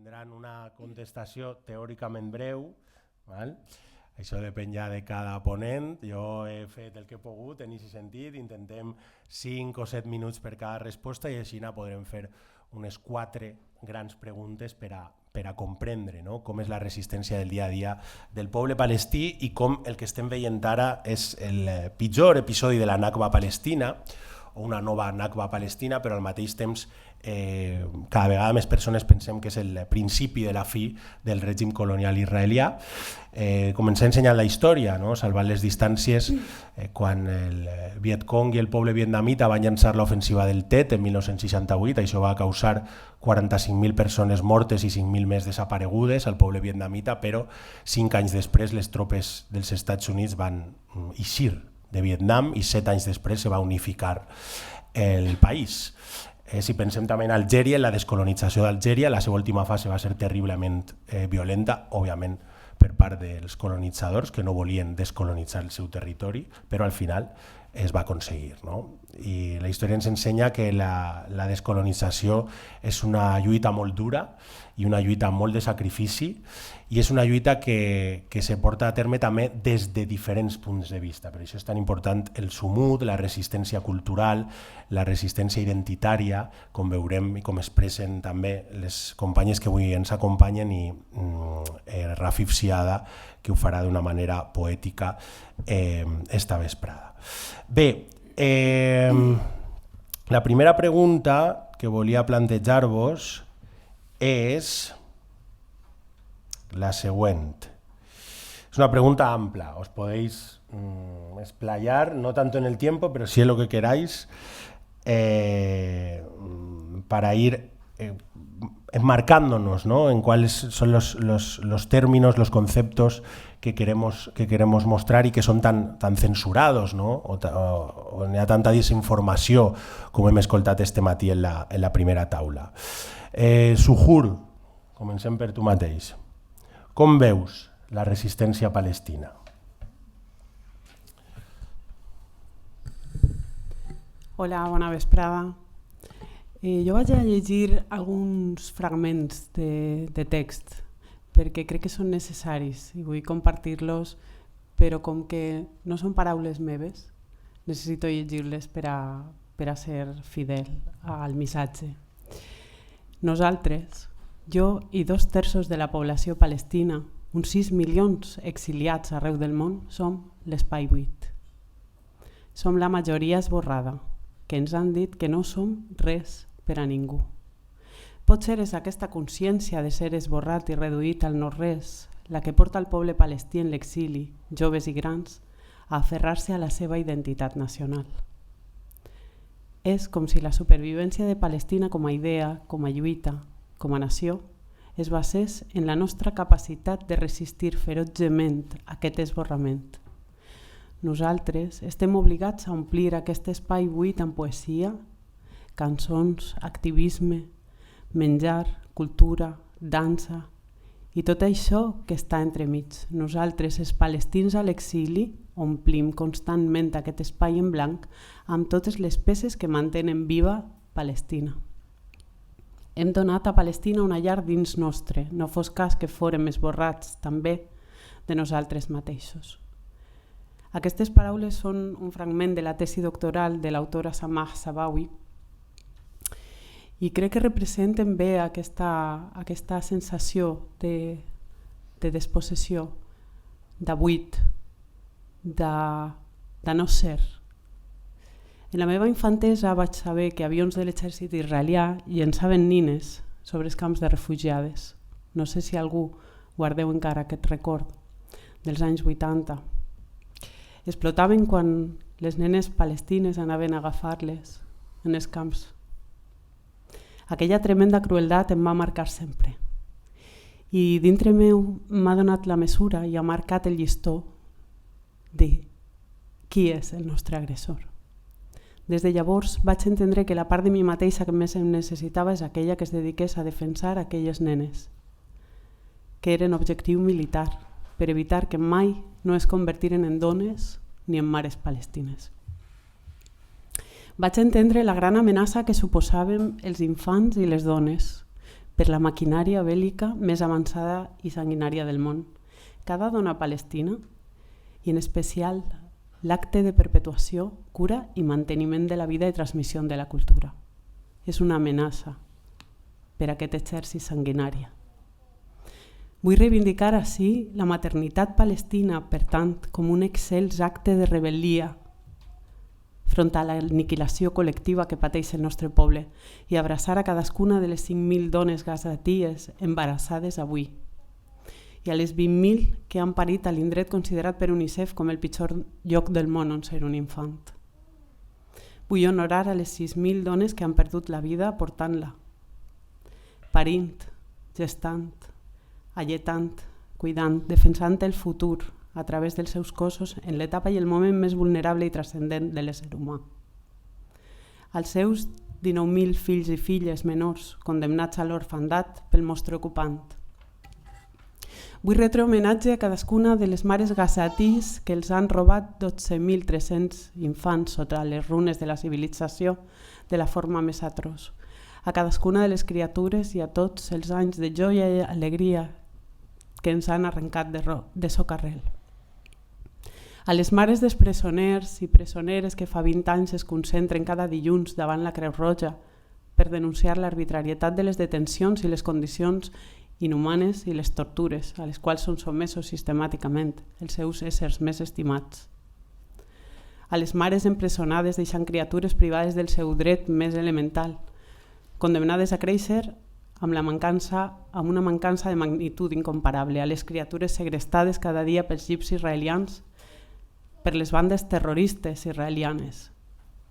tindran una contestació teòricament breu, val? Això depèn ja de cada ponent. Jo he fet el que he pogut en aquest sentit, intentem 5 o 7 minuts per cada resposta i així podrem fer unes 4 grans preguntes per a comprendre, no? Com és la resistència del dia a dia del poble palestí i com el que estem veient ara és el pitjor episodi de la Nakba palestina, o una nova Nakba palestina, però al mateix temps cada vegada més persones pensem que és el principi de la fi del règim colonial israelià. Començar ensenyant la història, no? Salvant les distàncies, quan el Vietcong i el poble vietnamita van llançar l'ofensiva del Tet en 1968, això va causar 45.000 persones mortes i 5.000 més desaparegudes al poble vietnamita, però 5 anys després les tropes dels Estats Units van eixir de Vietnam i 7 anys després se va unificar el país. Si pensem també en Algèria, en la descolonització d'Algèria, la seva última fase va ser terriblement violenta, òbviament per part dels colonitzadors que no volien descolonitzar el seu territori, però al final es va aconseguir, no? I la història ens ensenya que la descolonització és una lluita molt dura i una lluita amb molt de sacrifici, i és una lluita que se porta a terme també des de diferents punts de vista. Per això és tan important el sumud, la resistència cultural, la resistència identitària, com veurem i com expressen també les companyes que avui ens acompanyen, i Rafif Ziada, que ho farà d'una manera poètica esta vesprada. Bé, la primera pregunta que volia plantejar-vos és la següent. Es una pregunta ampla, os podéis explayar, no tanto en el tiempo, pero sí en lo que queráis, para ir enmarcándonos, ¿no? En cuáles son los términos, los conceptos que queremos mostrar y que son tan censurados, no? O hi ha tanta desinformació com hem escoltat este matí en la primera taula. Suhur, comencem per tu mateix. Com veus la resistència palestina? Hola, bona vesprada. Jo vaig a llegir alguns fragments de text perquè crec que són necessaris i vull compartir-los, però com que no són paraules meves, necessito llegir-les per a ser fidel al missatge. Nosaltres, jo i 2/3 de la població palestina, uns 6 milions exiliats arreu del món, som l'espai buit. Som la majoria esborrada, que ens han dit que no som res per a ningú. Potser és aquesta consciència de ser esborrat i reduït al no-res la que porta el poble palestí en l'exili, joves i grans, a aferrar-se a la seva identitat nacional. És com si la supervivència de Palestina com a idea, com a lluita, com a nació, es basés en la nostra capacitat de resistir ferotgement aquest esborrament. Nosaltres estem obligats a omplir aquest espai buit amb poesia, cançons, activisme, menjar, cultura, dansa i tot això que està entremig. Nosaltres, els palestins a l'exili, omplim constantment aquest espai en blanc amb totes les peces que mantenen viva Palestina. Hem donat a Palestina una llar dins nostre, no fos cas que fórem esborrats també de nosaltres mateixos. Aquestes paraules són un fragment de la tesi doctoral de l'autora Samah Sabawi i crec que representen bé aquesta sensació de despossessió, de buit, de no ser. En la meva infantesa vaig saber que avions de l'exèrcit israelià llençaven nines sobre els camps de refugiades. No sé si algú guardeu encara aquest record dels anys 80. Explotaven quan les nenes palestines anaven a agafar-les en els camps. Aquella tremenda crueldat em va marcar sempre. I dintre meu m'ha donat la mesura i ha marcat el llistó de qui és el nostre agressor. Des de llavors vaig entendre que la part de mi mateixa que més em necessitava és aquella que es dediqués a defensar aquelles nenes, que eren objectiu militar, per evitar que mai no es convertiren en dones ni en mares palestines. Vaig entendre la gran amenaça que suposaven els infants i les dones, per la maquinària bèl·lica més avançada i sanguinària del món. Cada dona palestina, i en especial l'acte de perpetuació, cura i manteniment de la vida i transmissió de la cultura. És una amenaça per a aquest exèrcit sanguinari. Vull reivindicar així la maternitat palestina, per tant, com un excels acte de rebel·lia front a l'aniquilació col·lectiva que pateix el nostre poble i abraçar a cadascuna de les 5.000 dones gazaties embarassades avui i a les 20.000 que han parit a l'indret considerat per UNICEF com el pitjor lloc del món on ser un infant. Vull honorar a les 6.000 dones que han perdut la vida portant-la, parint, gestant, alletant, cuidant, defensant el futur a través dels seus cossos en l'etapa i el moment més vulnerable i transcendent de l'ésser humà. Als seus 19.000 fills i filles menors condemnats a l'orfandat pel monstre ocupant. Vull retre homenatge a cadascuna de les mares gazatís que els han robat 12.300 infants sota les runes de la civilització de la forma més atroç. A cadascuna de les criatures i a tots els anys de joia i alegria que ens han arrencat de socarrel. A les mares dels presoners i presoneres que fa 20 anys es concentren cada dilluns davant la Creu Roja per denunciar l'arbitrarietat de les detencions i les condicions inhumanes i les tortures a les quals són sotmesos sistemàticament els seus éssers més estimats. A les mares empresonades deixant criatures privades del seu dret més elemental, condemnades a créixer amb una mancança de magnitud incomparable, a les criatures segrestades cada dia pels llibs israelians, per les bandes terroristes israelianes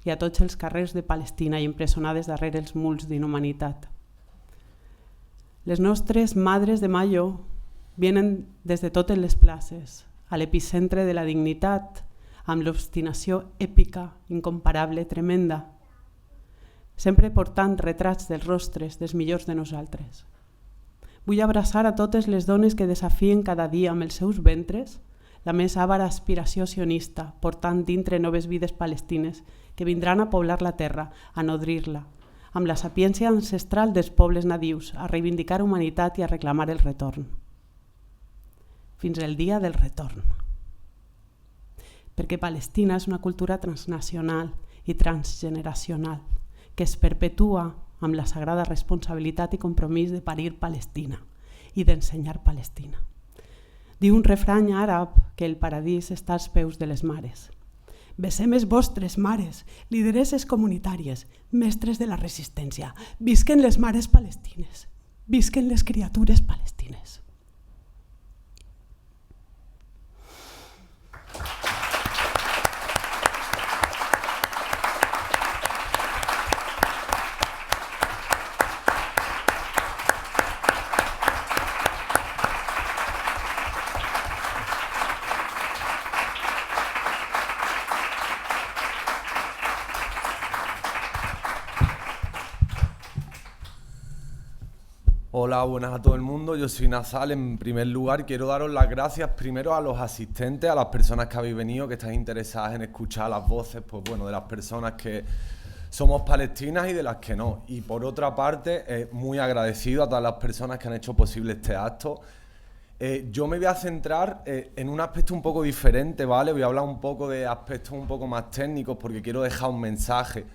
i a tots els carrers de Palestina i empresonades darrere els murs d'inhumanitat. Les nostres madres de Mayo vienen des de totes les places, a l'epicentre de la dignitat, amb l'obstinació èpica, incomparable, tremenda, sempre portant retrats dels rostres dels millors de nosaltres. Vull abraçar a totes les dones que desafien cada dia amb els seus ventres la més àvara aspiració sionista, portant dintre noves vides palestines que vindran a poblar la terra, a nodrir-la, amb la sapiència ancestral dels pobles nadius, a reivindicar humanitat i a reclamar el retorn. Fins el dia del retorn. Perquè Palestina és una cultura transnacional i transgeneracional que es perpetua amb la sagrada responsabilitat i compromís de parir Palestina i d'ensenyar Palestina. Diu un refrany àrab que el paradís està als peus de les mares. Besem les vostres mares, lideresses comunitàries, mestres de la resistència. Visquen les mares palestines, visquen les criatures palestines. Hola, buenas a todo el mundo. Yo soy Nazal. En primer lugar, quiero daros las gracias primero a los asistentes, a las personas que habéis venido, que estáis interesadas en escuchar las voces, pues bueno, de las personas que somos palestinas y de las que no. Y por otra parte, muy agradecido a todas las personas que han hecho posible este acto. Yo me voy a centrar en un aspecto un poco diferente, ¿vale? Voy a hablar un poco de aspectos un poco más técnicos porque quiero dejar un mensaje.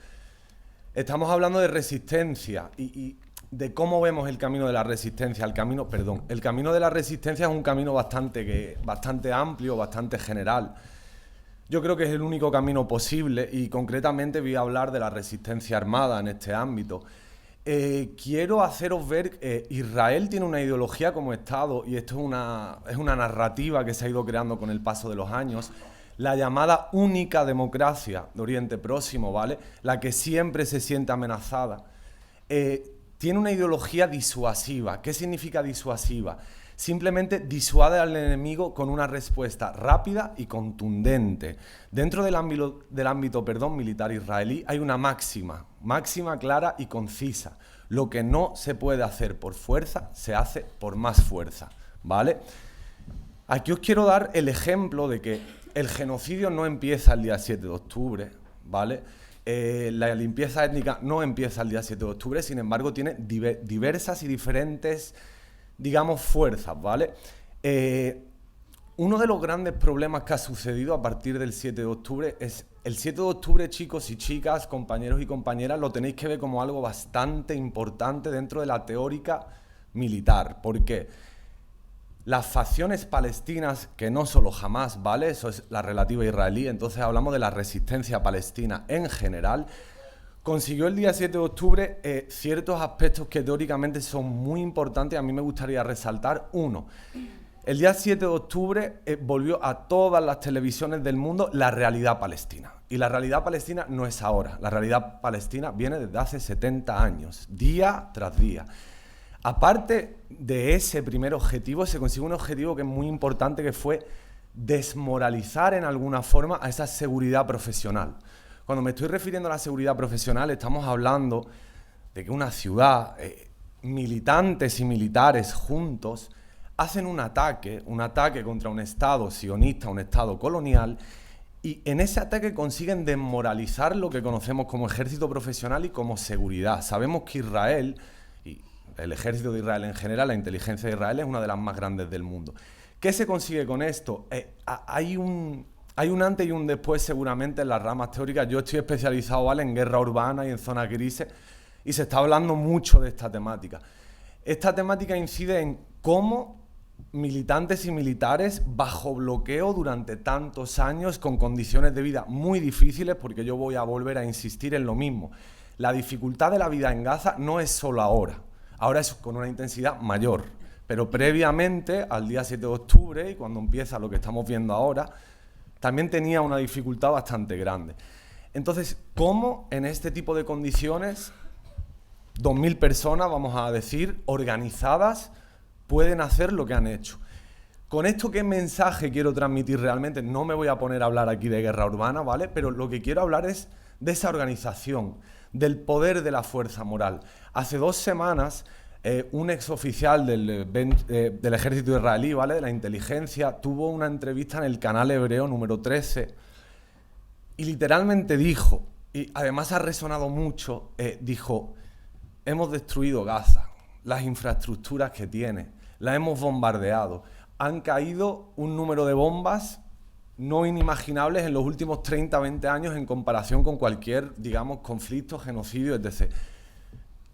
Estamos hablando de resistencia y de cómo vemos el camino de la resistencia. El camino de la resistencia es un camino bastante amplio, bastante general. Yo creo que es el único camino posible y concretamente voy a hablar de la resistencia armada en este ámbito. Quiero haceros ver que Israel tiene una ideología como Estado y esto es una narrativa que se ha ido creando con el paso de los años, la llamada única democracia de Oriente Próximo, ¿vale? La que siempre se siente amenazada. Tiene una ideología disuasiva. ¿Qué significa disuasiva? Simplemente disuade al enemigo con una respuesta rápida y contundente. Dentro del ámbito militar israelí hay una máxima clara y concisa. Lo que no se puede hacer por fuerza, se hace por más fuerza, ¿vale? Aquí os quiero dar el ejemplo de que el genocidio no empieza el día 7 de octubre, ¿vale? La limpieza étnica no empieza el día 7 de octubre, sin embargo tiene diversas y diferentes, digamos, fuerzas, ¿vale? Uno de los grandes problemas que ha sucedido a partir del 7 de octubre es el 7 de octubre, chicos y chicas, compañeros y compañeras, lo tenéis que ver como algo bastante importante dentro de la teórica militar. ¿Por qué? Las facciones palestinas, que no solo Hamás, ¿vale? Eso es la relativa israelí, entonces hablamos de la resistencia palestina en general, consiguió el día 7 de octubre ciertos aspectos que teóricamente son muy importantes. A mí me gustaría resaltar uno. El día 7 de octubre volvió a todas las televisiones del mundo la realidad palestina. Y la realidad palestina no es ahora. La realidad palestina viene desde hace 70 años, día tras día. Aparte de ese primer objetivo, se consiguió un objetivo que es muy importante, que fue desmoralizar en alguna forma a esa seguridad profesional. Cuando me estoy refiriendo a la seguridad profesional, estamos hablando de que una ciudad, militantes y militares juntos, hacen un ataque contra un Estado sionista, un Estado colonial, y en ese ataque consiguen desmoralizar lo que conocemos como ejército profesional y como seguridad. Sabemos que Israel, y el ejército de Israel en general, la inteligencia de Israel es una de las más grandes del mundo. ¿Qué se consigue con esto? Hay un antes y un después seguramente en las ramas teóricas. Yo estoy especializado, ¿vale?, en guerra urbana y en zonas grises, y se está hablando mucho de esta temática. Esta temática incide en cómo militantes y militares bajo bloqueo durante tantos años, con condiciones de vida muy difíciles, porque yo voy a volver a insistir en lo mismo. La dificultad de la vida en Gaza no es solo ahora es con una intensidad mayor, pero previamente al día 7 de octubre y cuando empieza lo que estamos viendo ahora, también tenía una dificultad bastante grande. Entonces, ¿cómo en este tipo de condiciones 2.000 personas, vamos a decir, organizadas, pueden hacer lo que han hecho? Con esto, ¿qué mensaje quiero transmitir realmente? No me voy a poner a hablar aquí de guerra urbana, ¿vale? Pero lo que quiero hablar es de esa organización, del poder de la fuerza moral. Hace 2 semanas, un exoficial del ejército israelí, ¿vale?, de la inteligencia, tuvo una entrevista en el canal hebreo número 13 y literalmente dijo, y además ha resonado mucho, dijo: hemos destruido Gaza, las infraestructuras que tiene, la hemos bombardeado, han caído un número de bombas no inimaginables en los últimos 30, 20 años en comparación con cualquier, digamos, conflicto, genocidio, etc.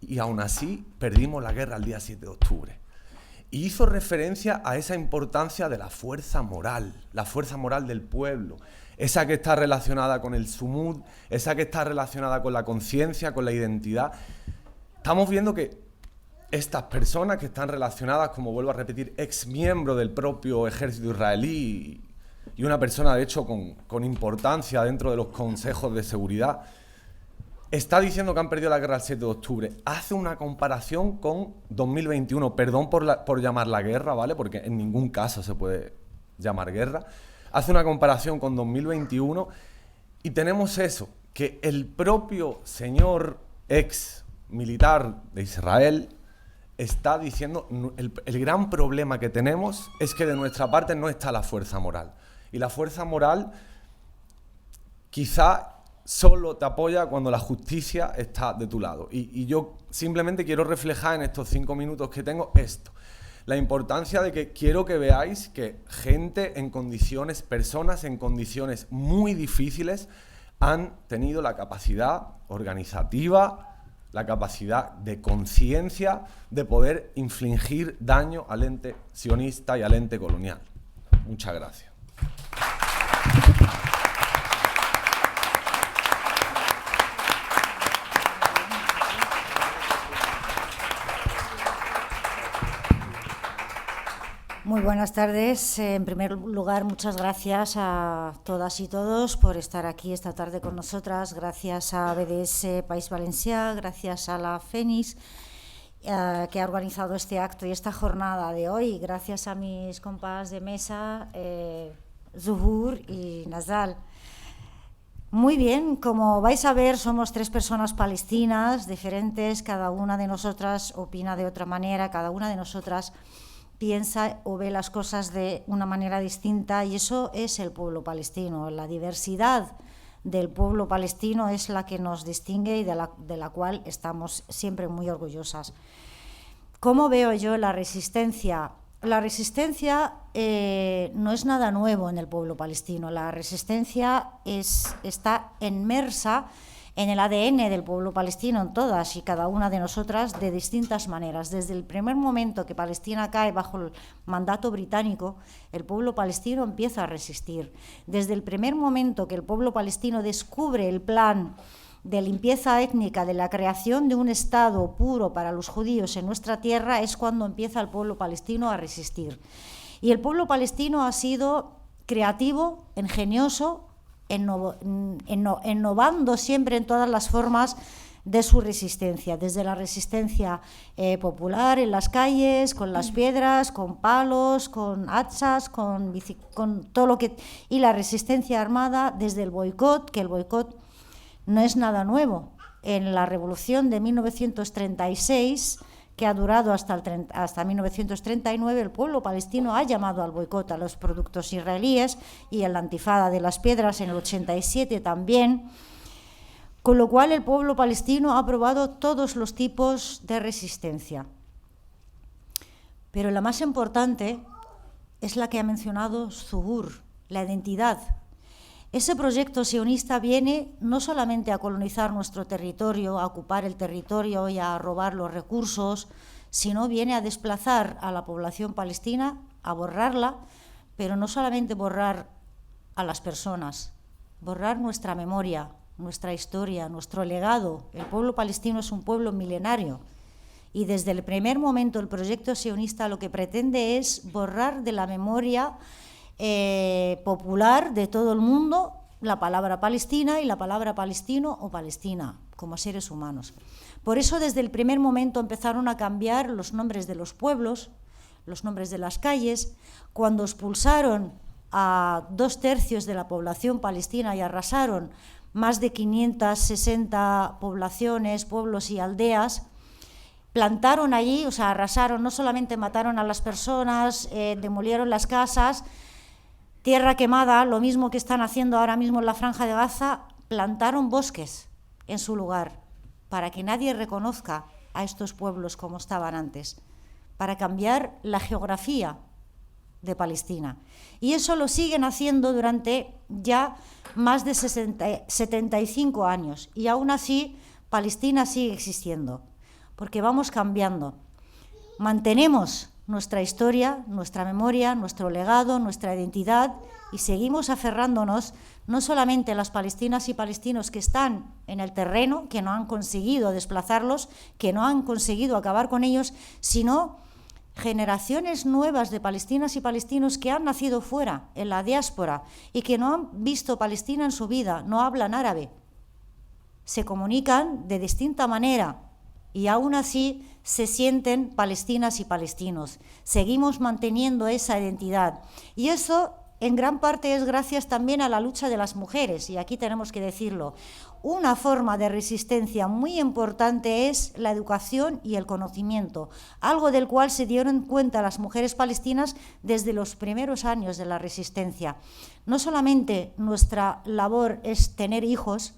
Y aún así perdimos la guerra el día 7 de octubre. Y hizo referencia a esa importancia de la fuerza moral del pueblo, esa que está relacionada con el sumud, esa que está relacionada con la conciencia, con la identidad. Estamos viendo que estas personas que están relacionadas, como vuelvo a repetir, exmiembros del propio ejército israelí y una persona, de hecho, con importancia dentro de los consejos de seguridad, está diciendo que han perdido la guerra el 7 de octubre. Hace una comparación con 2021. Perdón por llamar la guerra, ¿vale?, porque en ningún caso se puede llamar guerra. Hace una comparación con 2021 y tenemos eso, que el propio señor ex militar de Israel está diciendo: el gran problema que tenemos es que de nuestra parte no está la fuerza moral. Y la fuerza moral quizá solo te apoya cuando la justicia está de tu lado. Y yo simplemente quiero reflejar en estos 5 minutos que tengo esto. La importancia de que quiero que veáis que gente en condiciones, personas en condiciones muy difíciles han tenido la capacidad organizativa, la capacidad de conciencia de poder infligir daño al ente sionista y al ente colonial. Muchas gracias. Muy buenas tardes. En primer lugar, muchas gracias a todas y todos por estar aquí esta tarde con nosotras. Gracias a BDS País Valencià, gracias a la FENIS, que ha organizado este acto y esta jornada de hoy. Gracias a mis compas de mesa, Zuhur y Nazal. Muy bien, como vais a ver, somos 3 personas palestinas diferentes, cada una de nosotras opina de otra manera, cada una de nosotras piensa o ve las cosas de una manera distinta, y eso es el pueblo palestino, la diversidad del pueblo palestino es la que nos distingue y de la cual estamos siempre muy orgullosas. ¿Cómo veo yo la resistencia? La resistencia no es nada nuevo en el pueblo palestino. La resistencia está inmersa en el ADN del pueblo palestino, en todas y cada una de nosotras, de distintas maneras. Desde el primer momento que Palestina cae bajo el mandato británico, el pueblo palestino empieza a resistir. Desde el primer momento que el pueblo palestino descubre el plan de limpieza étnica, de la creación de un Estado puro para los judíos en nuestra tierra, es cuando empieza el pueblo palestino a resistir. Y el pueblo palestino ha sido creativo, ingenioso, innovando siempre en todas las formas de su resistencia, desde la resistencia popular en las calles, con las piedras, con palos, con hachas, con todo lo que... y la resistencia armada desde el boicot, que el boicot no es nada nuevo. En la revolución de 1936, que ha durado hasta 1939, el pueblo palestino ha llamado al boicot a los productos israelíes, y en la Intifada de las Piedras en el 87 también, con lo cual el pueblo palestino ha probado todos los tipos de resistencia. Pero la más importante es la que ha mencionado Zuhur, la identidad. Ese proyecto sionista viene no solamente a colonizar nuestro territorio, a ocupar el territorio y a robar los recursos, sino viene a desplazar a la población palestina, a borrarla, pero no solamente borrar a las personas, borrar nuestra memoria, nuestra historia, nuestro legado. El pueblo palestino es un pueblo milenario y desde el primer momento el proyecto sionista lo que pretende es borrar de la memoria popular de todo el mundo la palabra Palestina y la palabra palestino o Palestina como seres humanos. Por eso desde el primer momento empezaron a cambiar los nombres de los pueblos, los nombres de las calles. Cuando expulsaron a 2/3 de la población palestina y arrasaron más de 560 poblaciones, pueblos y aldeas, plantaron allí, o sea, arrasaron, no solamente mataron a las personas, demolieron las casas, tierra quemada, lo mismo que están haciendo ahora mismo en la Franja de Gaza, plantaron bosques en su lugar para que nadie reconozca a estos pueblos como estaban antes, para cambiar la geografía de Palestina. Y eso lo siguen haciendo durante ya más de 75 años y aún así Palestina sigue existiendo, porque vamos cambiando. Mantenemos nuestra historia, nuestra memoria, nuestro legado, nuestra identidad y seguimos aferrándonos no solamente a las palestinas y palestinos que están en el terreno, que no han conseguido desplazarlos, que no han conseguido acabar con ellos, sino generaciones nuevas de palestinas y palestinos que han nacido fuera, en la diáspora, y que no han visto Palestina en su vida, no hablan árabe, se comunican de distinta manera y aún así se sienten palestinas y palestinos. Seguimos manteniendo esa identidad y eso en gran parte es gracias también a la lucha de las mujeres, y aquí tenemos que decirlo. Una forma de resistencia muy importante es la educación y el conocimiento, algo del cual se dieron cuenta las mujeres palestinas desde los primeros años de la resistencia. No solamente nuestra labor es tener hijos,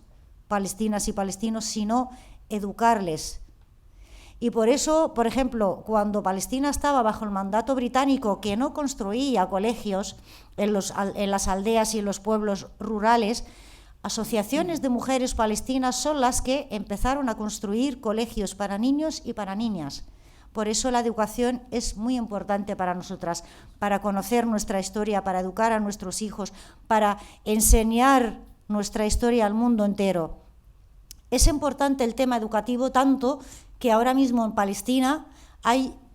palestinas y palestinos, sino educarles. Y por eso, por ejemplo, cuando Palestina estaba bajo el mandato británico, que no construía colegios en las aldeas y en los pueblos rurales, asociaciones de mujeres palestinas son las que empezaron a construir colegios para niños y para niñas. Por eso la educación es muy importante para nosotras, para conocer nuestra historia, para educar a nuestros hijos, para enseñar nuestra historia al mundo entero. Es importante el tema educativo tanto que ahora mismo en Palestina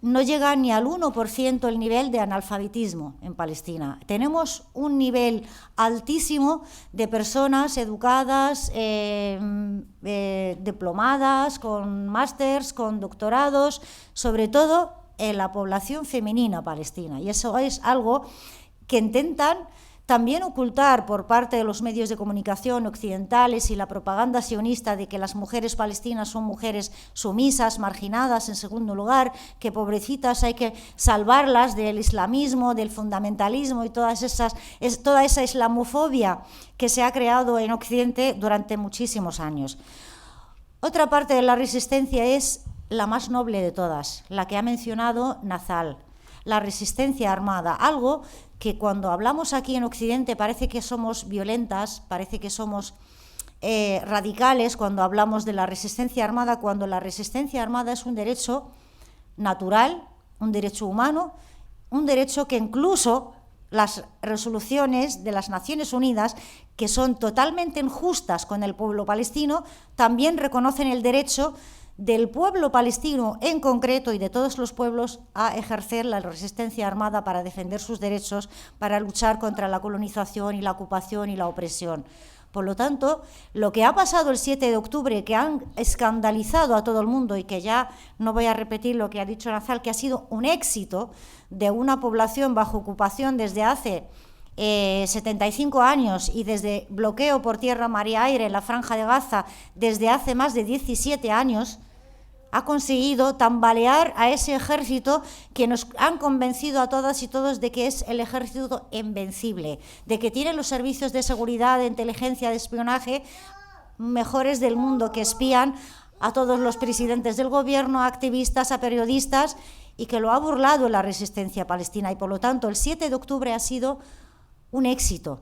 no llega ni al 1% el nivel de analfabetismo en Palestina. Tenemos un nivel altísimo de personas educadas, diplomadas, con másters, con doctorados, sobre todo en la población femenina palestina. Y eso es algo que intentan también ocultar por parte de los medios de comunicación occidentales y la propaganda sionista de que las mujeres palestinas son mujeres sumisas, marginadas, en segundo lugar, que pobrecitas hay que salvarlas del islamismo, del fundamentalismo y toda esa islamofobia que se ha creado en Occidente durante muchísimos años. Otra parte de la resistencia es la más noble de todas, la que ha mencionado Nazal, la resistencia armada, algo que cuando hablamos aquí en Occidente parece que somos violentas, parece que somos radicales cuando hablamos de la resistencia armada, cuando la resistencia armada es un derecho natural, un derecho humano, un derecho que incluso las resoluciones de las Naciones Unidas, que son totalmente injustas con el pueblo palestino, también reconocen el derecho del pueblo palestino en concreto y de todos los pueblos a ejercer la resistencia armada para defender sus derechos, para luchar contra la colonización y la ocupación y la opresión. Por lo tanto, lo que ha pasado el 7 de octubre, que han escandalizado a todo el mundo y que ya no voy a repetir lo que ha dicho Nazal, que ha sido un éxito de una población bajo ocupación desde hace 75 años y desde bloqueo por tierra, mar y aire en la Franja de Gaza desde hace más de 17 años, ha conseguido tambalear a ese ejército que nos han convencido a todas y todos de que es el ejército invencible, de que tiene los servicios de seguridad, de inteligencia, de espionaje mejores del mundo, que espían a todos los presidentes del gobierno, a activistas, a periodistas, y que lo ha burlado la resistencia palestina. Y por lo tanto, el 7 de octubre ha sido un éxito.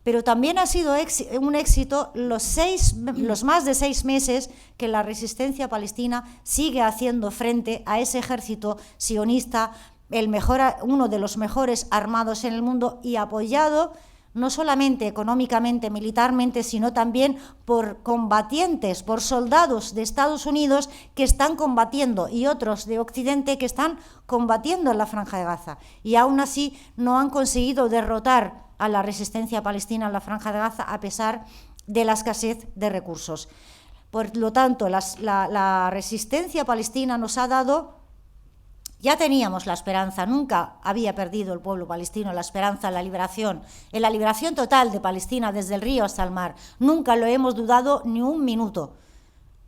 Pero también ha sido un éxito los más de 6 meses que la resistencia palestina sigue haciendo frente a ese ejército sionista, uno de los mejores armados en el mundo y apoyado no solamente económicamente, militarmente, sino también por combatientes, por soldados de Estados Unidos que están combatiendo y otros de Occidente que están combatiendo en la Franja de Gaza. Y aún así no han conseguido derrotar a la resistencia palestina en la Franja de Gaza a pesar de la escasez de recursos. Por lo tanto, la resistencia palestina nos ha dado, ya teníamos la esperanza, nunca había perdido el pueblo palestino la esperanza en la liberación total de Palestina desde el río hasta el mar. Nunca lo hemos dudado ni un minuto.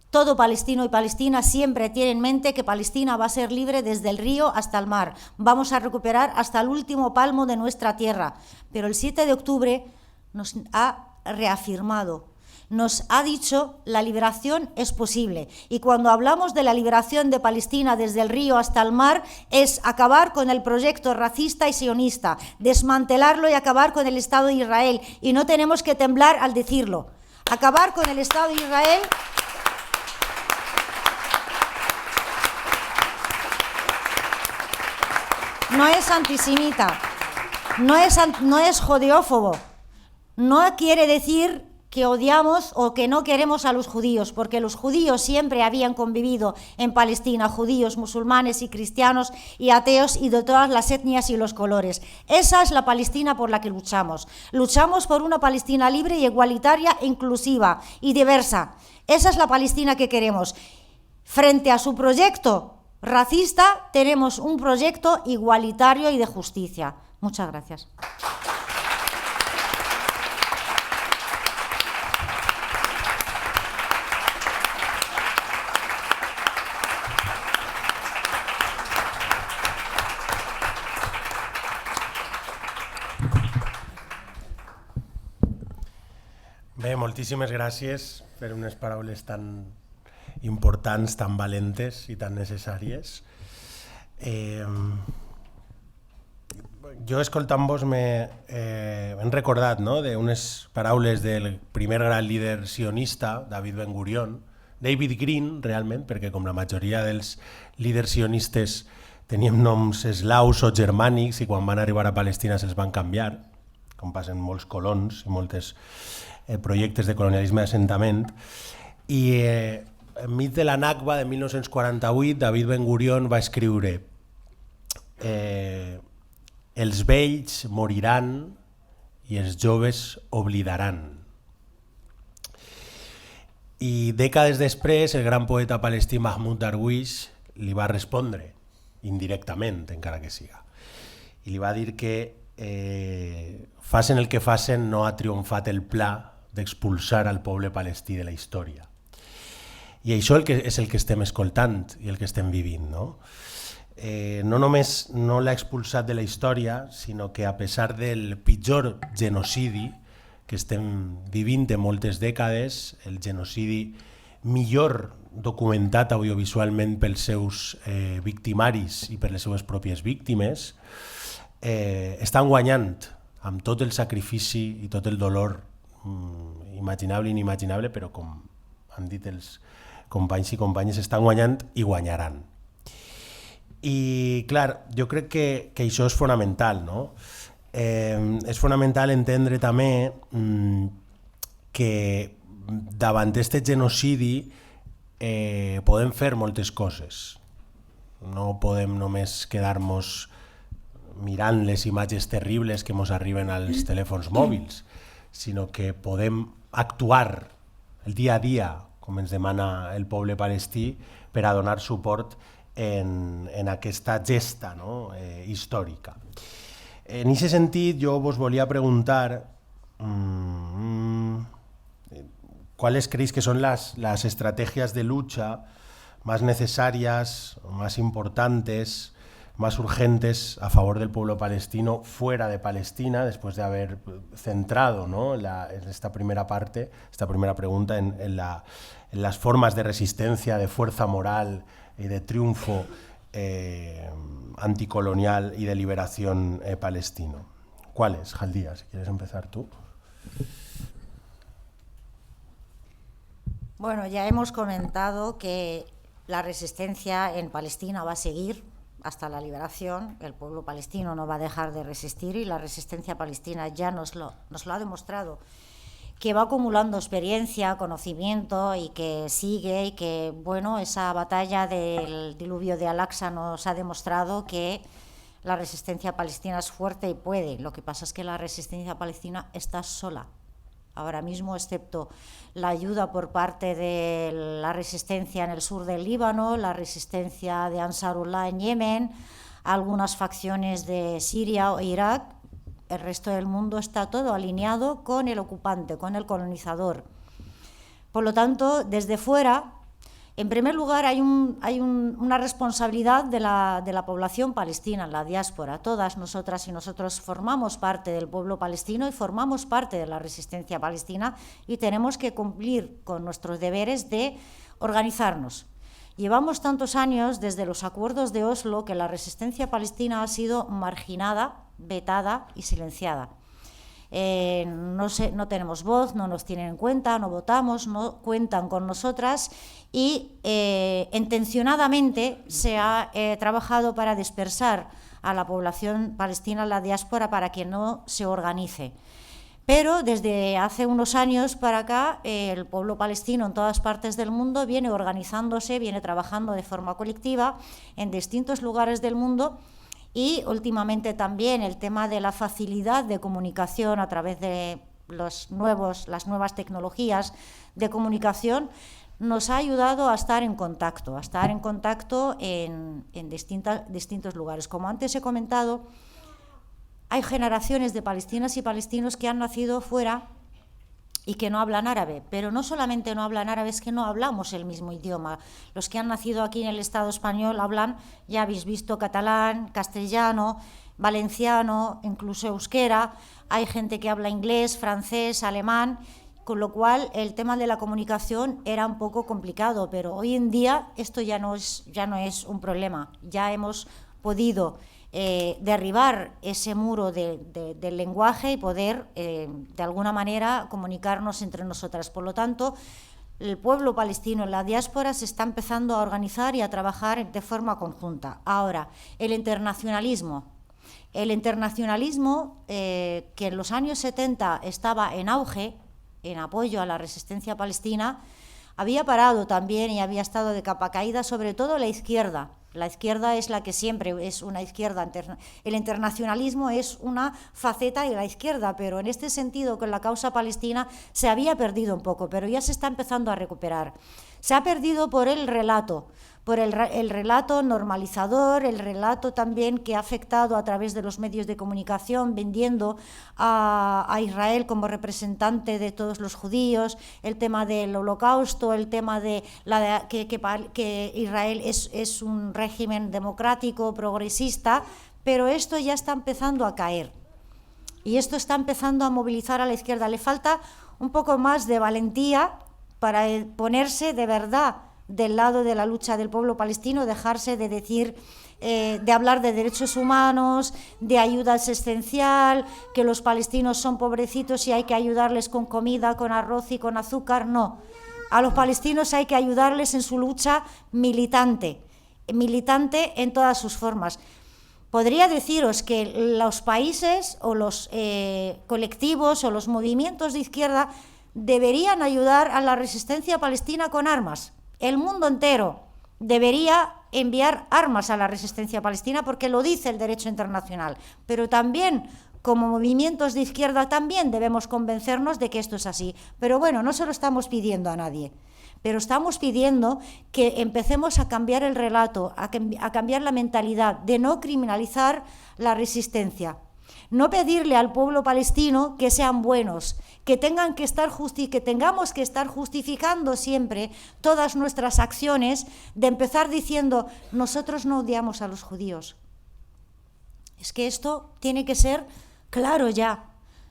Todo palestino y palestina siempre tiene en mente que Palestina va a ser libre desde el río hasta el mar. Vamos a recuperar hasta el último palmo de nuestra tierra. Pero el 7 de octubre nos ha reafirmado, nos ha dicho la liberación es posible. Y cuando hablamos de la liberación de Palestina desde el río hasta el mar, es acabar con el proyecto racista y sionista, desmantelarlo y acabar con el Estado de Israel. Y no tenemos que temblar al decirlo. Acabar con el Estado de Israel no es antisemita, no es judeófobo, no quiere decir que odiamos o que no queremos a los judíos, porque los judíos siempre habían convivido en Palestina, judíos, musulmanes y cristianos y ateos y de todas las etnias y los colores. Esa es la Palestina por la que luchamos. Luchamos por una Palestina libre y igualitaria, inclusiva y diversa. Esa es la Palestina que queremos. Frente a su proyecto racista, tenemos un proyecto igualitario y de justicia. Muchas gracias. Bé, moltíssimes gràcies per unes paraules tan importants, tan valentes i tan necessàries. Jo escoltant-vos m'he recordat, no?, d'unes paraules del primer gran líder sionista, David Ben Gurion, David Green, realment, perquè com la majoria dels líders sionistes teníem noms eslaus o germànics i quan van arribar a Palestina se'ls van canviar, com passen molts colons i molts projectes de colonialisme d'assentament. I enmig de la Nakba de 1948, David Ben Gurion va escriure els vells moriran i els joves oblidaran. I dècades després, el gran poeta palestí Mahmoud Darwish li va respondre, indirectament, encara que siga. I li va dir que facin el que facin, no ha triomfat el pla d'expulsar al poble palestí de la història. I això és el que estem escoltant i el que estem vivint, no? No només no l'ha expulsat de la història, sinó que a pesar del pitjor genocidi que estem vivint en moltes dècades, el genocidi millor documentat audiovisualment pels seus victimaris i per les seues pròpies víctimes, estan guanyant amb tot el sacrifici i tot el dolor imaginable i inimaginable, però com han dit els companys i companyes, estan guanyant i guanyaran. I clar, jo crec que això és fonamental, no? És fonamental entendre també que davant d'aquest genocidi podem fer moltes coses. No podem només quedar-nos mirant les imatges terribles que ens arriben als telèfons mòbils, sinó que podem actuar el dia a dia, com ens demana el poble palestí, per a donar suport en aquesta gesta, no? Històrica. En aquest sentit, jo vos volia preguntar ¿cuáles creéis que son las estrategias de lucha más necesarias, más importantes, más urgentes a favor del pueblo palestino fuera de Palestina, después de haber centrado, ¿no? en esta primera parte, esta primera pregunta, en las formas de resistencia, de fuerza moral y de triunfo anticolonial y de liberación palestino? ¿Cuáles, Jaldía? Si quieres empezar tú. Bueno, ya hemos comentado que la resistencia en Palestina va a seguir hasta la liberación. El pueblo palestino no va a dejar de resistir y la resistencia palestina ya nos lo ha demostrado, que va acumulando experiencia, conocimiento y que sigue, y que, bueno, esa batalla del diluvio de Al-Aqsa nos ha demostrado que la resistencia palestina es fuerte y puede. Lo que pasa es que la resistencia palestina está sola. Ahora mismo, excepto la ayuda por parte de la resistencia en el sur del Líbano, la resistencia de Ansarullah en Yemen, algunas facciones de Siria o Irak, el resto del mundo está todo alineado con el ocupante, con el colonizador. Por lo tanto, desde fuera, en primer lugar, hay una responsabilidad de la población palestina, la diáspora. Todas nosotras y nosotros formamos parte del pueblo palestino y formamos parte de la resistencia palestina y tenemos que cumplir con nuestros deberes de organizarnos. Llevamos tantos años desde los acuerdos de Oslo que la resistencia palestina ha sido marginada, vetada y silenciada. No tenemos voz, no nos tienen en cuenta, no votamos, no cuentan con nosotras y intencionadamente se ha trabajado para dispersar a la población palestina, la diáspora, para que no se organice. Pero desde hace unos años para acá el pueblo palestino en todas partes del mundo viene organizándose, viene trabajando de forma colectiva en distintos lugares del mundo. Y últimamente también el tema de la facilidad de comunicación a través de las nuevas tecnologías de comunicación nos ha ayudado a estar en contacto en distintos lugares. Como antes he comentado, hay generaciones de palestinas y palestinos que han nacido fuera y que no hablan árabe, pero no solamente no hablan árabe, es que no hablamos el mismo idioma. Los que han nacido aquí en el Estado español hablan, ya habéis visto, catalán, castellano, valenciano, incluso euskera. Hay gente que habla inglés, francés, alemán, con lo cual el tema de la comunicación era un poco complicado, pero hoy en día esto ya no es un problema. Ya hemos podido derribar ese muro del lenguaje y poder de alguna manera comunicarnos entre nosotras. Por lo tanto, el pueblo palestino en la diáspora se está empezando a organizar y a trabajar de forma conjunta. Ahora, el internacionalismo que en los años 70 estaba en auge, en apoyo a la resistencia palestina, había parado también y había estado de capa caída, sobre todo la izquierda. La izquierda es la que siempre es una izquierda. El internacionalismo es una faceta de la izquierda, pero en este sentido con la causa palestina se había perdido un poco, pero ya se está empezando a recuperar. Se ha perdido por el relato, por el relato normalizador, el relato también que ha afectado a través de los medios de comunicación, vendiendo a Israel como representante de todos los judíos, el tema del holocausto, el tema de que Israel es un régimen democrático, progresista, pero esto ya está empezando a caer. Y esto está empezando a movilizar a la izquierda. Le falta un poco más de valentía para ponerse de verdad del lado de la lucha del pueblo palestino, dejarse de decir, de hablar de derechos humanos, de ayuda existencial, que los palestinos son pobrecitos y hay que ayudarles con comida, con arroz y con azúcar. No, a los palestinos hay que ayudarles en su lucha militante en todas sus formas. Podría deciros que los países o los colectivos o los movimientos de izquierda deberían ayudar a la resistencia palestina con armas. El mundo entero debería enviar armas a la resistencia palestina porque lo dice el derecho internacional. Pero también, como movimientos de izquierda, también debemos convencernos de que esto es así. Pero bueno, no se lo estamos pidiendo a nadie. Pero estamos pidiendo que empecemos a cambiar el relato, a cambiar la mentalidad, de no criminalizar la resistencia. No pedirle al pueblo palestino que sean buenos, que tengamos que estar justificando siempre todas nuestras acciones, de empezar diciendo, nosotros no odiamos a los judíos. Es que esto tiene que ser claro ya.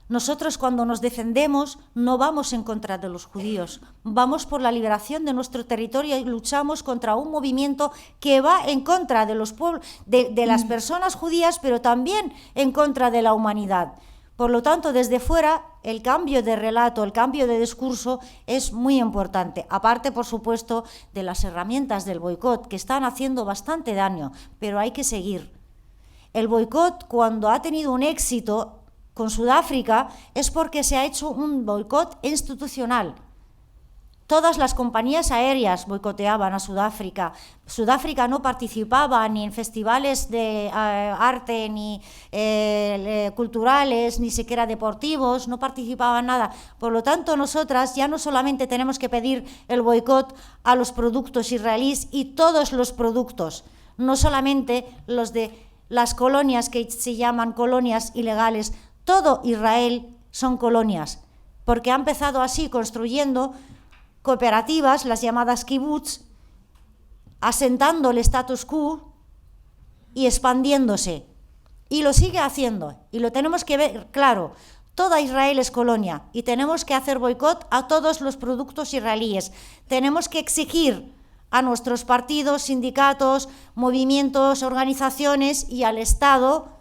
Nosotros cuando nos defendemos no vamos en contra de los judíos, vamos por la liberación de nuestro territorio y luchamos contra un movimiento que va en contra de los pueblos, de las personas judías, pero también en contra de la humanidad. Por lo tanto, desde fuera, el cambio de relato, el cambio de discurso es muy importante. Aparte, por supuesto, de las herramientas del boicot, que están haciendo bastante daño, pero hay que seguir. El boicot, cuando ha tenido un éxito con Sudáfrica, es porque se ha hecho un boicot institucional. Todas las compañías aéreas boicoteaban a Sudáfrica. Sudáfrica no participaba ni en festivales de arte, ni culturales, ni siquiera deportivos, no participaba en nada. Por lo tanto, nosotras ya no solamente tenemos que pedir el boicot a los productos israelíes y todos los productos, no solamente los de las colonias que se llaman colonias ilegales. Todo Israel son colonias, porque ha empezado así construyendo cooperativas, las llamadas kibbutz, asentando el status quo y expandiéndose. Y lo sigue haciendo, y lo tenemos que ver claro. Toda Israel es colonia y tenemos que hacer boicot a todos los productos israelíes. Tenemos que exigir a nuestros partidos, sindicatos, movimientos, organizaciones y al Estado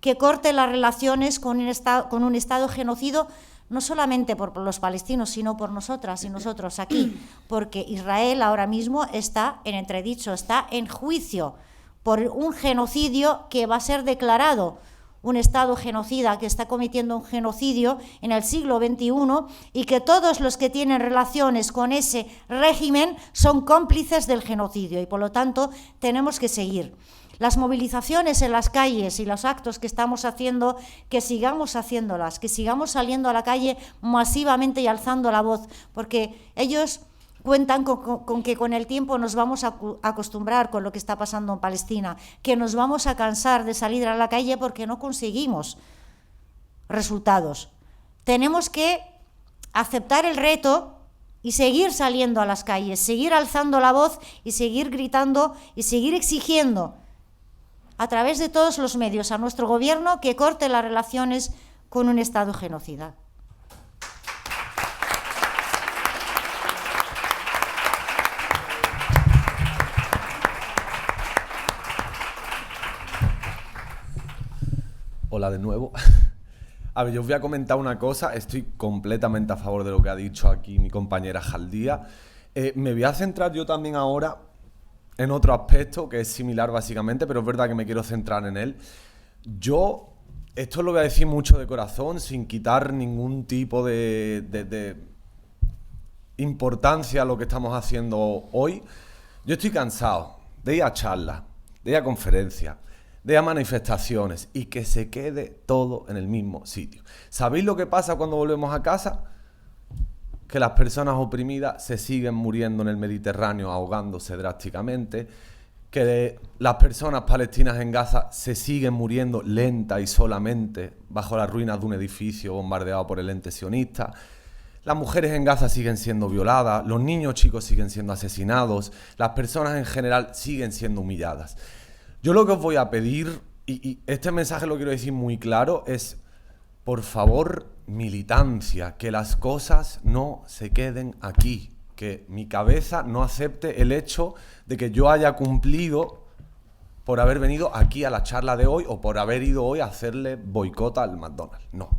que corte las relaciones con un Estado genocido, no solamente por los palestinos, sino por nosotras y nosotros aquí, porque Israel ahora mismo está en entredicho, está en juicio por un genocidio que va a ser declarado un Estado genocida, que está cometiendo un genocidio en el siglo XXI y que todos los que tienen relaciones con ese régimen son cómplices del genocidio y por lo tanto tenemos que seguir. Las movilizaciones en las calles y los actos que estamos haciendo, que sigamos haciéndolas, que sigamos saliendo a la calle masivamente y alzando la voz, porque ellos cuentan con que con el tiempo nos vamos a acostumbrar con lo que está pasando en Palestina, que nos vamos a cansar de salir a la calle porque no conseguimos resultados. Tenemos que aceptar el reto y seguir saliendo a las calles, seguir alzando la voz y seguir gritando y seguir exigiendo a través de todos los medios a nuestro gobierno que corte las relaciones con un Estado genocida. Hola de nuevo. A ver, yo os voy a comentar una cosa. Estoy completamente a favor de lo que ha dicho aquí mi compañera Jaldía. Me voy a centrar yo también ahora en otro aspecto que es similar básicamente, pero es verdad que me quiero centrar en él. Yo, esto lo voy a decir mucho de corazón, sin quitar ningún tipo de importancia a lo que estamos haciendo hoy. Yo estoy cansado de ir a charlas, de ir a conferencias, de ir a manifestaciones y que se quede todo en el mismo sitio. ¿Sabéis lo que pasa cuando volvemos a casa? que las personas oprimidas se siguen muriendo en el Mediterráneo ahogándose drásticamente, que las personas palestinas en Gaza se siguen muriendo lenta y solamente bajo las ruinas de un edificio bombardeado por el ente sionista. Las mujeres en Gaza siguen siendo violadas, los niños chicos siguen siendo asesinados, las personas en general siguen siendo humilladas. Yo lo que os voy a pedir, y este mensaje lo quiero decir muy claro, es, por favor, militancia, que las cosas no se queden aquí, que mi cabeza no acepte el hecho de que yo haya cumplido por haber venido aquí a la charla de hoy o por haber ido hoy a hacerle boicot al McDonald's. No.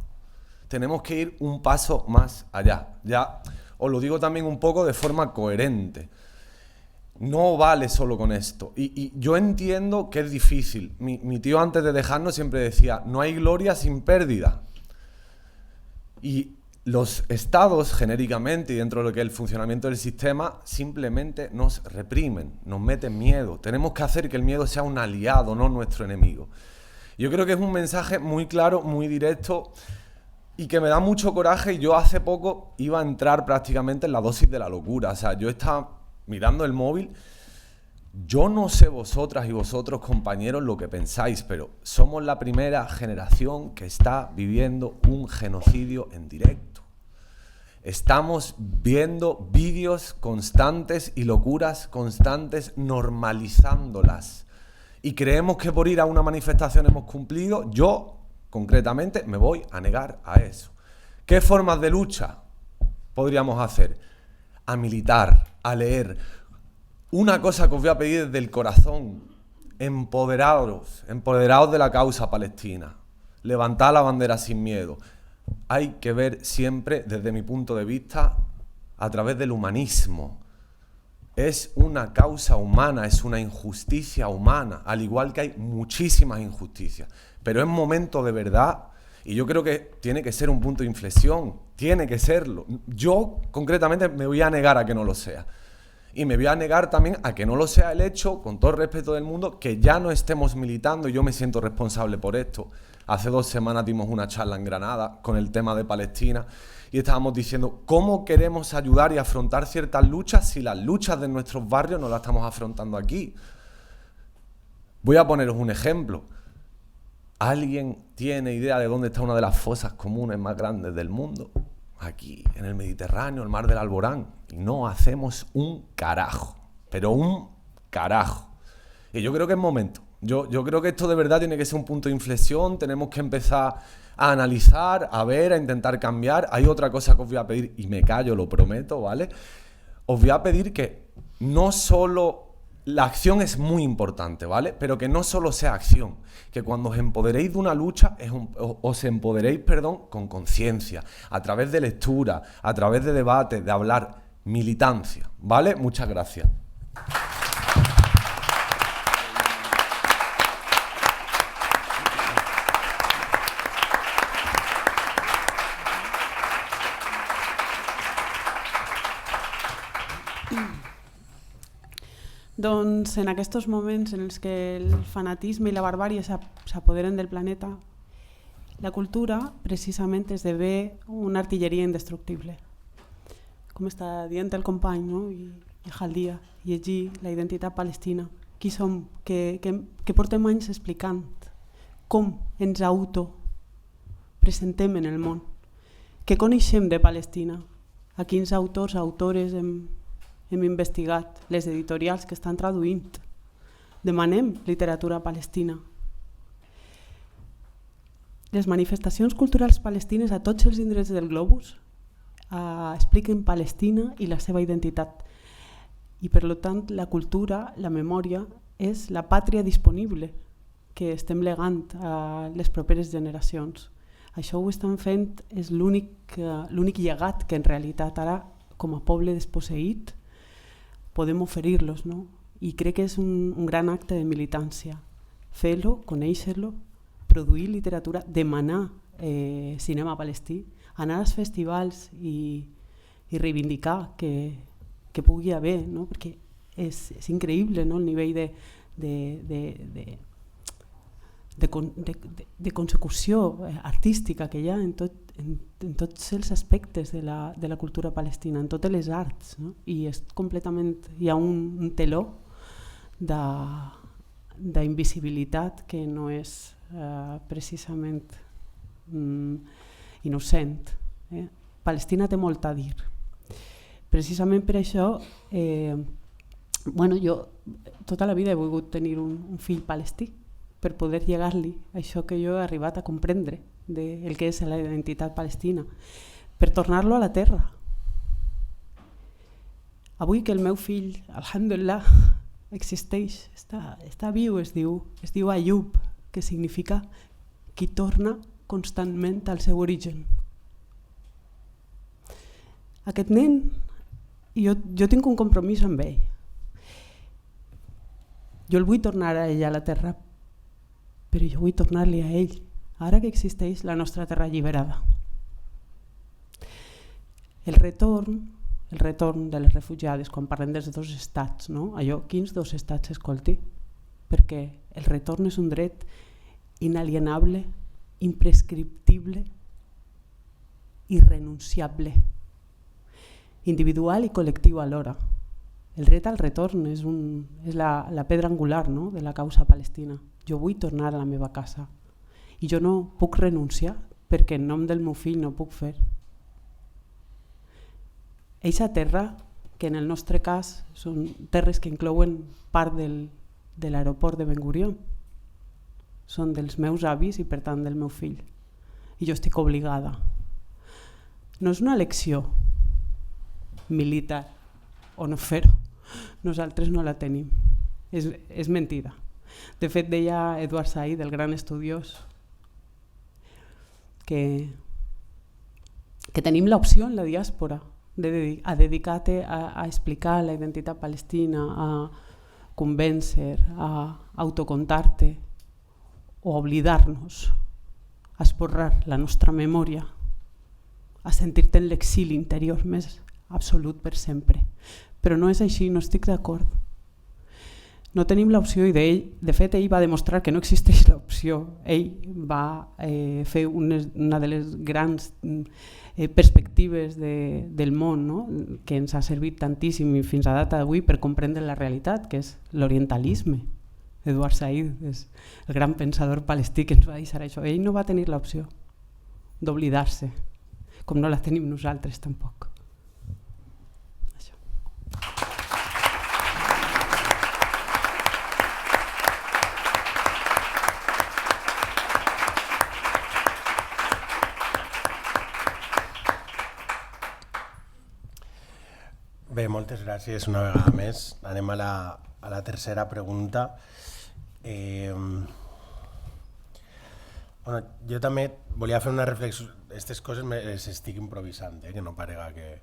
Tenemos que ir un paso más allá. Ya os lo digo también un poco de forma coherente. No vale solo con esto. Y yo entiendo que es difícil. Mi tío antes de dejarnos siempre decía, no hay gloria sin pérdida. Y los estados, genéricamente, y dentro de lo que es el funcionamiento del sistema, simplemente nos reprimen, nos meten miedo. Tenemos que hacer que el miedo sea un aliado, no nuestro enemigo. Yo creo que es un mensaje muy claro, muy directo, y que me da mucho coraje. Y yo hace poco iba a entrar prácticamente en la dosis de la locura. O sea, yo estaba mirando el móvil. Yo no sé vosotras y vosotros, compañeros, lo que pensáis, pero somos la primera generación que está viviendo un genocidio en directo. Estamos viendo vídeos constantes y locuras constantes, normalizándolas. Y creemos que por ir a una manifestación hemos cumplido. Yo, concretamente, me voy a negar a eso. ¿Qué formas de lucha podríamos hacer? A militar, a leer. Una cosa que os voy a pedir desde el corazón: empoderados de la causa palestina. Levantad la bandera sin miedo. Hay que ver siempre, desde mi punto de vista, a través del humanismo. Es una causa humana, es una injusticia humana, al igual que hay muchísimas injusticias. Pero es momento de verdad, y yo creo que tiene que ser un punto de inflexión, tiene que serlo. Yo, concretamente, me voy a negar a que no lo sea. Y me voy a negar también a que no lo sea el hecho, con todo el respeto del mundo, que ya no estemos militando, y yo me siento responsable por esto. Hace 2 semanas dimos una charla en Granada con el tema de Palestina y estábamos diciendo cómo queremos ayudar y afrontar ciertas luchas si las luchas de nuestros barrios no las estamos afrontando aquí. Voy a poneros un ejemplo. ¿Alguien tiene idea de dónde está una de las fosas comunes más grandes del mundo? Aquí, en el Mediterráneo, el mar del Alborán. Y no hacemos un carajo, pero un carajo. Y yo creo que es momento. Yo creo que esto de verdad tiene que ser un punto de inflexión. Tenemos que empezar a analizar, a ver, a intentar cambiar. Hay otra cosa que os voy a pedir, y me callo, lo prometo, ¿vale? Os voy a pedir que no solo... La acción es muy importante, ¿vale? Pero que no solo sea acción, que cuando os empoderéis de una lucha, os empoderéis, con conciencia, a través de lectura, a través de debate, de hablar, militancia, ¿vale? Muchas gracias. Doncs en aquests moments en els que el fanatisme i la barbàrie s'apoderen del planeta, la cultura precisament esdevé una artilleria indestructible. Com està dient el company, no? I Jaldia, llegir la identitat palestina. Qui som? Que portem anys explicant com ens autopresentem en el món. Què coneixem de Palestina? A quins autors, autores hem investigat, les editorials que estan traduint. Demanem literatura palestina. Les manifestacions culturals palestines a tots els indrets del globus expliquen Palestina i la seva identitat. I per tant la cultura, la memòria, és la pàtria disponible que estem legant a les properes generacions. Això ho estan fent, és l'únic llegat que en realitat ara, com a poble desposseït, podem oferir-los, no? I crec que és un gran acte de militància. Fer-lo, conèixer-lo, produir literatura, demanar cinema palestí, anar als festivals i reivindicar que pugui haver, no? Perquè és increïble, no? El nivell de de consecució artística que hi ha en tots els aspectes de la cultura palestina, en totes les arts, no? I és completament, hi ha un teló d'invisibilitat que no és precisament innocent. Palestina té molt a dir. Precisament per això, jo tota la vida he volgut tenir un fill palestí per poder llegar-li això que jo he arribat a comprendre del que és la identitat palestina, per tornar-lo a la terra. Avui que el meu fill, alhamdulillah, existeix, està viu, es diu Ayub, que significa qui torna constantment al seu origen. Aquest nen, jo tinc un compromís amb ell. Jo el vull tornar a ell a la terra, però jo vull tornar-li a ell, ara que existeix la nostra terra alliberada. El retorn de les refugiades, quan parlem dels dos estats, no? Allò, quins dos estats escolti? Perquè el retorn és un dret inalienable, imprescriptible, irrenunciable, individual i col·lectiu alhora. El dret al retorn és la pedra angular, no? De la causa palestina. Jo vull tornar a la meva casa i jo no puc renunciar perquè en nom del meu fill no puc fer. Eixa terra, que en el nostre cas són terres que inclouen part de l'aeroport de Ben Gurion, són dels meus avis i per tant del meu fill. I jo estic obligada. No és una elecció militar o no fer-ho. Nosaltres no la tenim. És mentida. De fet, deia Eduard Said, el gran estudiós, que tenim l'opció en la diàspora a dedicar-te a explicar la identitat palestina, a convèncer, a autocontar-te o a oblidar-nos, a esborrar la nostra memòria, a sentir-te en l'exili interior més absolut per sempre. Però no és així, no estic d'acord. No tenim l'opció i de fet ell va demostrar que no existeix l'opció. Ell va fer una de les grans perspectives del món, no? Que ens ha servit tantíssim i fins a data d'avui per comprendre la realitat, que és l'orientalisme. Eduard Said és el gran pensador palestí que ens va deixar això. Ell no va tenir l'opció d'oblidar-se, com no la tenim nosaltres tampoc. Bé, moltes gràcies una vegada més. Anem a la tercera pregunta. Jo també volia fer una reflexió. Aquestes coses les estic improvisant, que no parega que...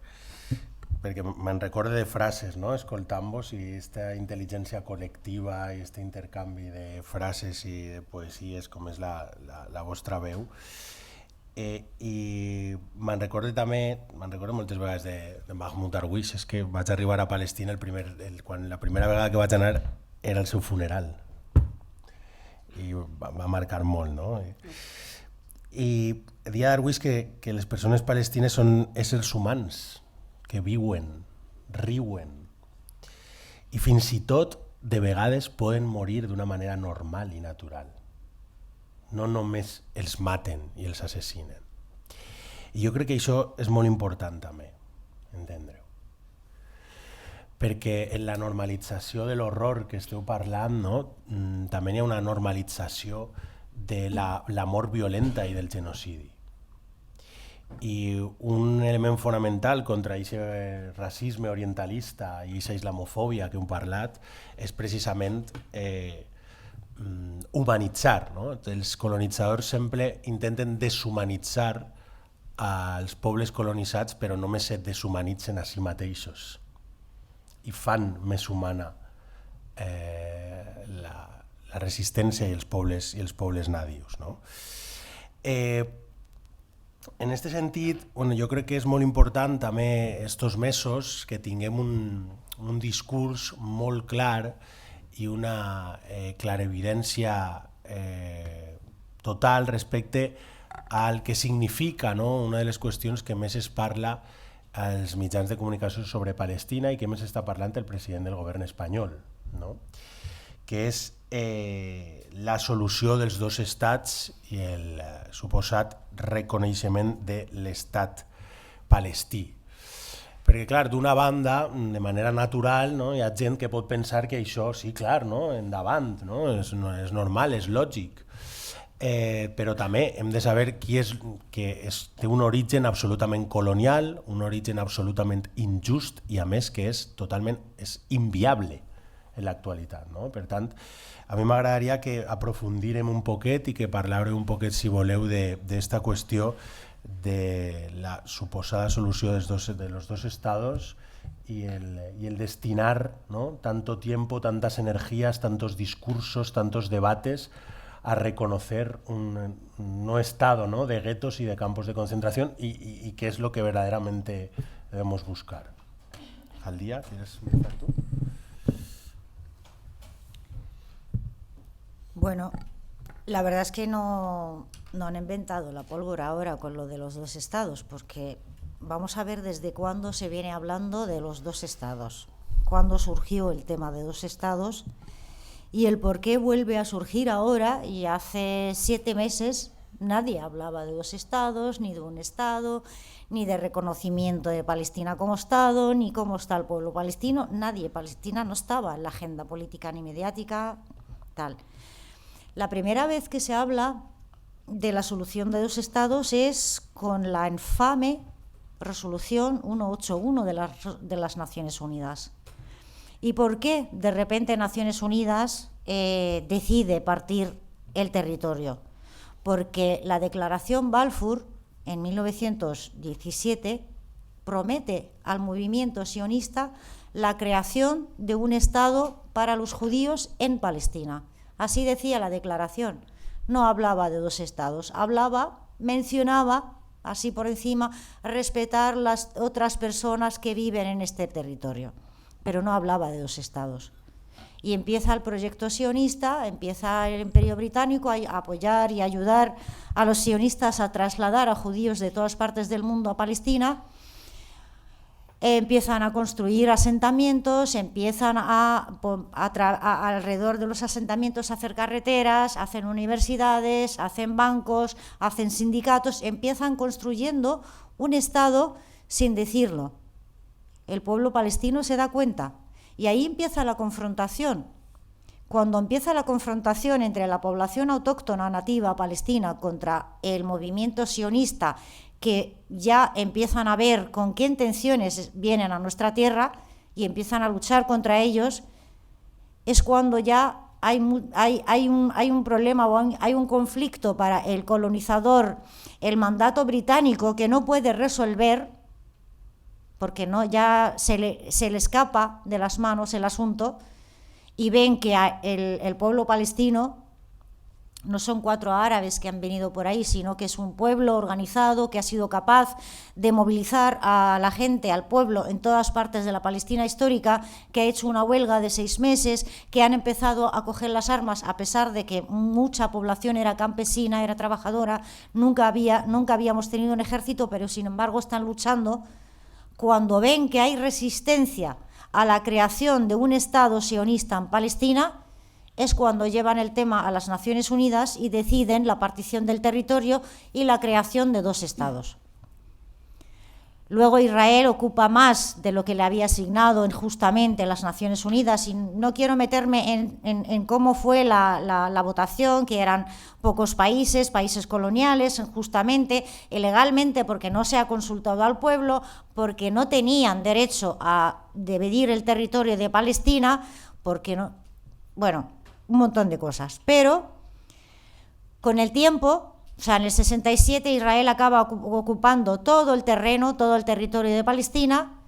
Perquè me'n recordo de frases, no? Escoltant-vos i aquesta intel·ligència col·lectiva i aquest intercanvi de frases i de poesies com és la vostra veu. I me'n recordo moltes vegades de Mahmoud Darwish, és que vaig arribar a Palestina quan la primera vegada que vaig anar era el seu funeral i va marcar molt, no? I deia Darwish que les persones palestines són éssers humans que viuen, riuen i fins i tot de vegades poden morir d'una manera normal i natural. No només els maten i els assassinen. I jo crec que això és molt important també, entendre-ho. Perquè en la normalització de l'horror que esteu parlant, no? També hi ha una normalització de la mort violenta i del genocidi. I un element fonamental contra aquest racisme orientalista i aquesta islamofòbia que hem parlat és precisament humanitzar, no? Els colonitzadors sempre intenten deshumanitzar els pobles colonitzats, però només se deshumanitzen a si mateixos i fan més humana la resistència i els pobles nadius, no? En aquest sentit, jo crec que és molt important també estos mesos que tinguem un discurs molt clar i una clarevidència total respecte al que significa, no? Una de les qüestions que més es parla als mitjans de comunicació sobre Palestina i que més està parlant el president del govern espanyol, no? Que és la solució dels dos estats i el suposat reconeixement de l'estat palestí. Perquè, clar, d'una banda, de manera natural, no, hi ha gent que pot pensar que això, sí, clar, no, endavant, no, és normal, és lògic. Però també hem de saber que té un origen absolutament colonial, un origen absolutament injust i a més que és inviable en l'actualitat, no? Per tant, a mi m'agradaria que aprofundirem un poquet i que parlàreu un poquet, si voleu, d'esta qüestió de la suposada solució de los dos estados y el destinar, ¿no?, tanto tiempo, tantas energías, tantos discursos, tantos debates a reconocer un no estado, ¿no?, de guetos y de campos de concentración y qué es lo que verdaderamente debemos buscar. Aldía, ¿quieres empezar tú? Bueno, la verdad es que no han inventado la pólvora ahora con lo de los dos estados, porque vamos a ver desde cuándo se viene hablando de los dos estados, cuándo surgió el tema de dos estados y el por qué vuelve a surgir ahora, y hace 7 meses nadie hablaba de dos estados, ni de un estado, ni de reconocimiento de Palestina como estado, ni cómo está el pueblo palestino, nadie. Palestina no estaba en la agenda política ni mediática, tal. La primera vez que se habla de la solución de dos estados es con la infame resolución 181 de las Naciones Unidas. ¿Y por qué de repente Naciones Unidas decide partir el territorio? Porque la declaración Balfour en 1917 promete al movimiento sionista la creación de un Estado para los judíos en Palestina. Así decía la declaración. No hablaba de dos estados, mencionaba, así por encima, respetar las otras personas que viven en este territorio, pero no hablaba de dos estados. Y empieza el proyecto sionista, empieza el Imperio Británico a apoyar y ayudar a los sionistas a trasladar a judíos de todas partes del mundo a Palestina. Empiezan a construir asentamientos, empiezan alrededor de los asentamientos a hacer carreteras, hacen universidades, hacen bancos, hacen sindicatos, empiezan construyendo un Estado sin decirlo. El pueblo palestino se da cuenta y ahí empieza la confrontación. Cuando empieza la confrontación entre la población autóctona nativa palestina contra el movimiento sionista, que ya empiezan a ver con qué intenciones vienen a nuestra tierra y empiezan a luchar contra ellos, es cuando ya hay un problema o hay un conflicto para el colonizador, el mandato británico, que no puede resolver, porque no, ya se le escapa de las manos el asunto, y ven que el pueblo palestino no son 4 árabes que han venido por ahí, sino que es un pueblo organizado que ha sido capaz de movilizar a la gente, al pueblo, en todas partes de la Palestina histórica, que ha hecho una huelga de 6 meses, que han empezado a coger las armas, a pesar de que mucha población era campesina, era trabajadora, nunca habíamos tenido un ejército, pero sin embargo están luchando. Cuando ven que hay resistencia a la creación de un Estado sionista en Palestina, es cuando llevan el tema a las Naciones Unidas y deciden la partición del territorio y la creación de 2 estados. Luego Israel ocupa más de lo que le había asignado injustamente las Naciones Unidas, y no quiero meterme en cómo fue la votación, que eran pocos países coloniales, injustamente, ilegalmente, porque no se ha consultado al pueblo, porque no tenían derecho a dividir el territorio de Palestina, porque no, bueno, un montón de cosas. Pero con el tiempo, o sea, en el 67 Israel acaba ocupando todo el terreno, todo el territorio de Palestina,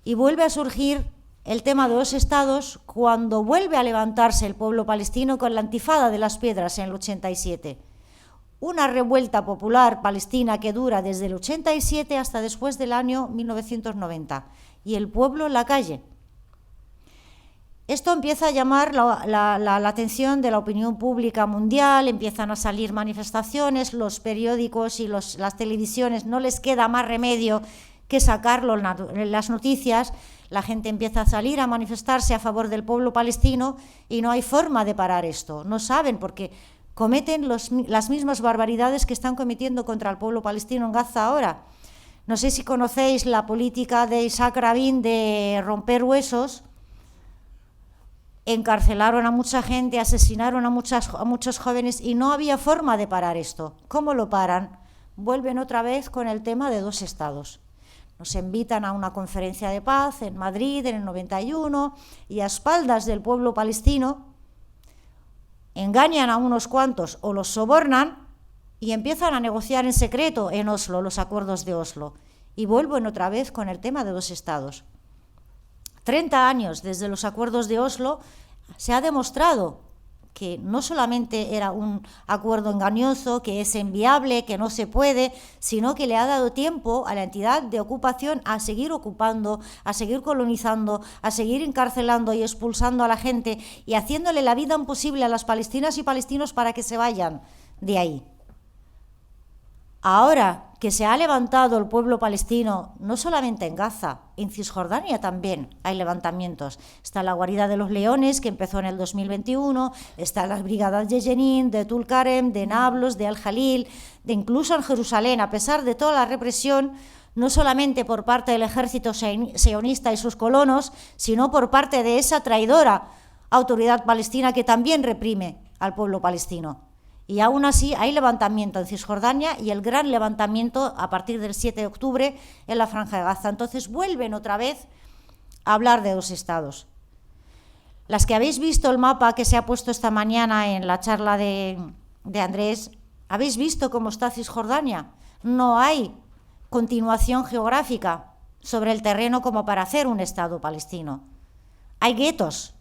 y vuelve a surgir el tema de 2 estados cuando vuelve a levantarse el pueblo palestino con la Intifada de las Piedras en el 87. Una revuelta popular palestina que dura desde el 87 hasta después del año 1990, y el pueblo en la calle. Esto empieza a llamar la atención de la opinión pública mundial, empiezan a salir manifestaciones, los periódicos y las televisiones no les queda más remedio que sacarlo en las noticias, la gente empieza a salir a manifestarse a favor del pueblo palestino y no hay forma de parar esto, no saben porque cometen las mismas barbaridades que están cometiendo contra el pueblo palestino en Gaza ahora. No sé si conocéis la política de Isaac Rabin de romper huesos. Encarcelaron a mucha gente, asesinaron a muchos jóvenes y no había forma de parar esto. ¿Cómo lo paran? Vuelven otra vez con el tema de 2 estados. Nos invitan a una conferencia de paz en Madrid en el 91 y a espaldas del pueblo palestino engañan a unos cuantos o los sobornan y empiezan a negociar en secreto en Oslo, los acuerdos de Oslo. Y vuelven otra vez con el tema de 2 estados. 30 años desde los acuerdos de Oslo se ha demostrado que no solamente era un acuerdo engañoso, que es inviable, que no se puede, sino que le ha dado tiempo a la entidad de ocupación a seguir ocupando, a seguir colonizando, a seguir encarcelando y expulsando a la gente y haciéndole la vida imposible a las palestinas y palestinos para que se vayan de ahí. Ahora que se ha levantado el pueblo palestino, no solamente en Gaza, en Cisjordania también hay levantamientos. Está la guarida de los leones, que empezó en el 2021, están las brigadas de Jenin, de Tulkarem, de Nablus, de Al-Jalil, de incluso en Jerusalén, a pesar de toda la represión, no solamente por parte del ejército sionista y sus colonos, sino por parte de esa traidora autoridad palestina que también reprime al pueblo palestino. Y aún así hay levantamiento en Cisjordania y el gran levantamiento a partir del 7 de octubre en la Franja de Gaza. Entonces vuelven otra vez a hablar de 2 estados. Las que habéis visto el mapa que se ha puesto esta mañana en la charla de Andrés, ¿habéis visto cómo está Cisjordania? No hay continuación geográfica sobre el terreno como para hacer un estado palestino. Hay guetos.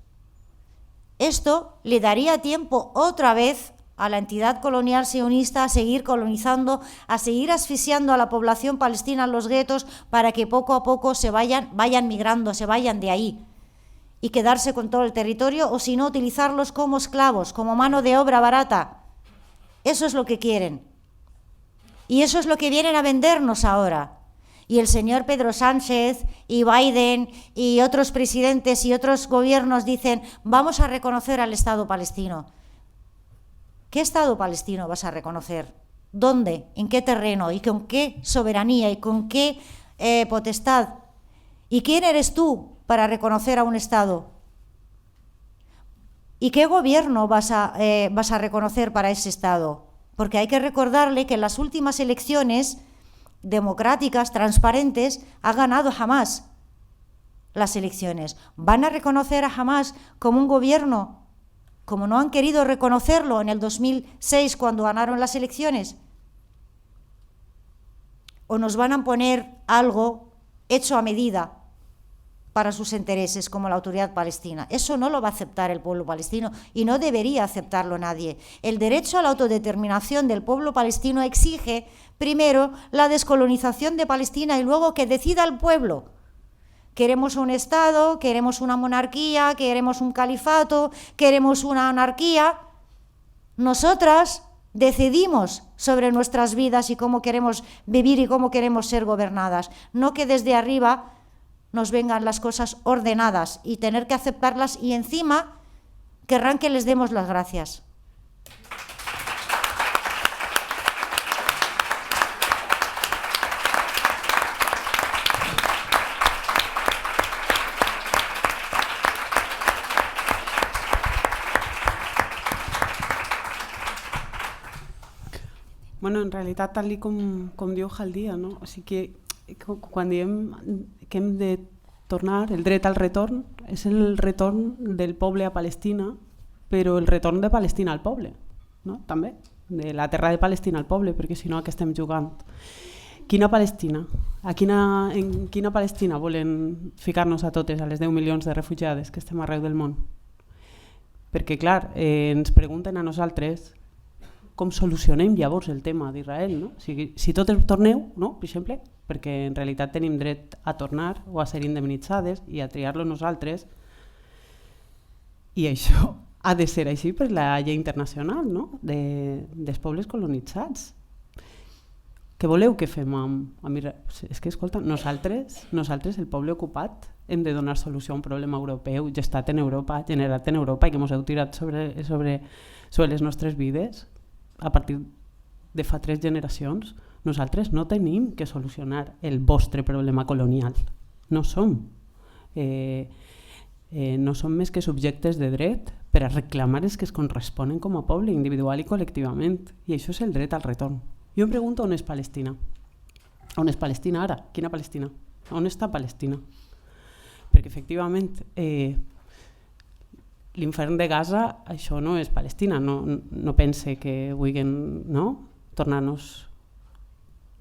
Esto le daría tiempo otra vez a la entidad colonial sionista a seguir colonizando, a seguir asfixiando a la población palestina en los guetos para que poco a poco se vayan migrando, se vayan de ahí y quedarse con todo el territorio o si no utilizarlos como esclavos, como mano de obra barata. Eso es lo que quieren. Y eso es lo que vienen a vendernos ahora. Y el señor Pedro Sánchez y Biden y otros presidentes y otros gobiernos dicen vamos a reconocer al Estado palestino. ¿Qué Estado palestino vas a reconocer? ¿Dónde? ¿En qué terreno? ¿Y con qué soberanía? ¿Y con qué potestad? ¿Y quién eres tú para reconocer a un Estado? ¿Y qué gobierno vas a reconocer para ese Estado? Porque hay que recordarle que en las últimas elecciones democráticas, transparentes, ha ganado Hamás las elecciones. ¿Van a reconocer a Hamás como un gobierno como no han querido reconocerlo en el 2006 cuando ganaron las elecciones? ¿O nos van a poner algo hecho a medida para sus intereses como la autoridad palestina? Eso no lo va a aceptar el pueblo palestino y no debería aceptarlo nadie. El derecho a la autodeterminación del pueblo palestino exige primero la descolonización de Palestina y luego que decida el pueblo. Queremos un Estado, queremos una monarquía, queremos un califato, queremos una anarquía. Nosotras decidimos sobre nuestras vidas y cómo queremos vivir y cómo queremos ser gobernadas. No que desde arriba nos vengan las cosas ordenadas y tener que aceptarlas y encima querrán que les demos las gracias. Bueno, en realitat, tal com diu Jaldia, no? O sigui que quan diem que hem de tornar, el dret al retorn és el retorn del poble a Palestina, però el retorn de Palestina al poble, no? També, de la terra de Palestina al poble, perquè si no a què estem jugant? Quina Palestina? En quina Palestina volen ficar-nos a totes, a les 10 milions de refugiades que estem arreu del món? Perquè, clar, ens pregunten a nosaltres com solucionem llavors el tema d'Israel, no? Si totes torneu, no? Per exemple, perquè en realitat tenim dret a tornar o a ser indemnitzades i a triar-lo nosaltres, I això ha de ser així per la llei internacional, no? Dels pobles colonitzats. Què voleu que fem És que, escolta, nosaltres, el poble ocupat, hem de donar solució a un problema europeu gestat en Europa, generat en Europa i que ens heu tirat sobre les nostres vides a partir de fa 3 generacions. Nosaltres no tenim que solucionar el vostre problema colonial. No som. No som més que subjectes de dret per a reclamar els que es corresponen com a poble, individual i col·lectivament. I això és el dret al retorn. Jo em pregunto on és Palestina. On és Palestina ara? Quina Palestina? On està Palestina? Perquè efectivament l'infern de Gaza, això no és Palestina. No pense que vulguin tornar-nos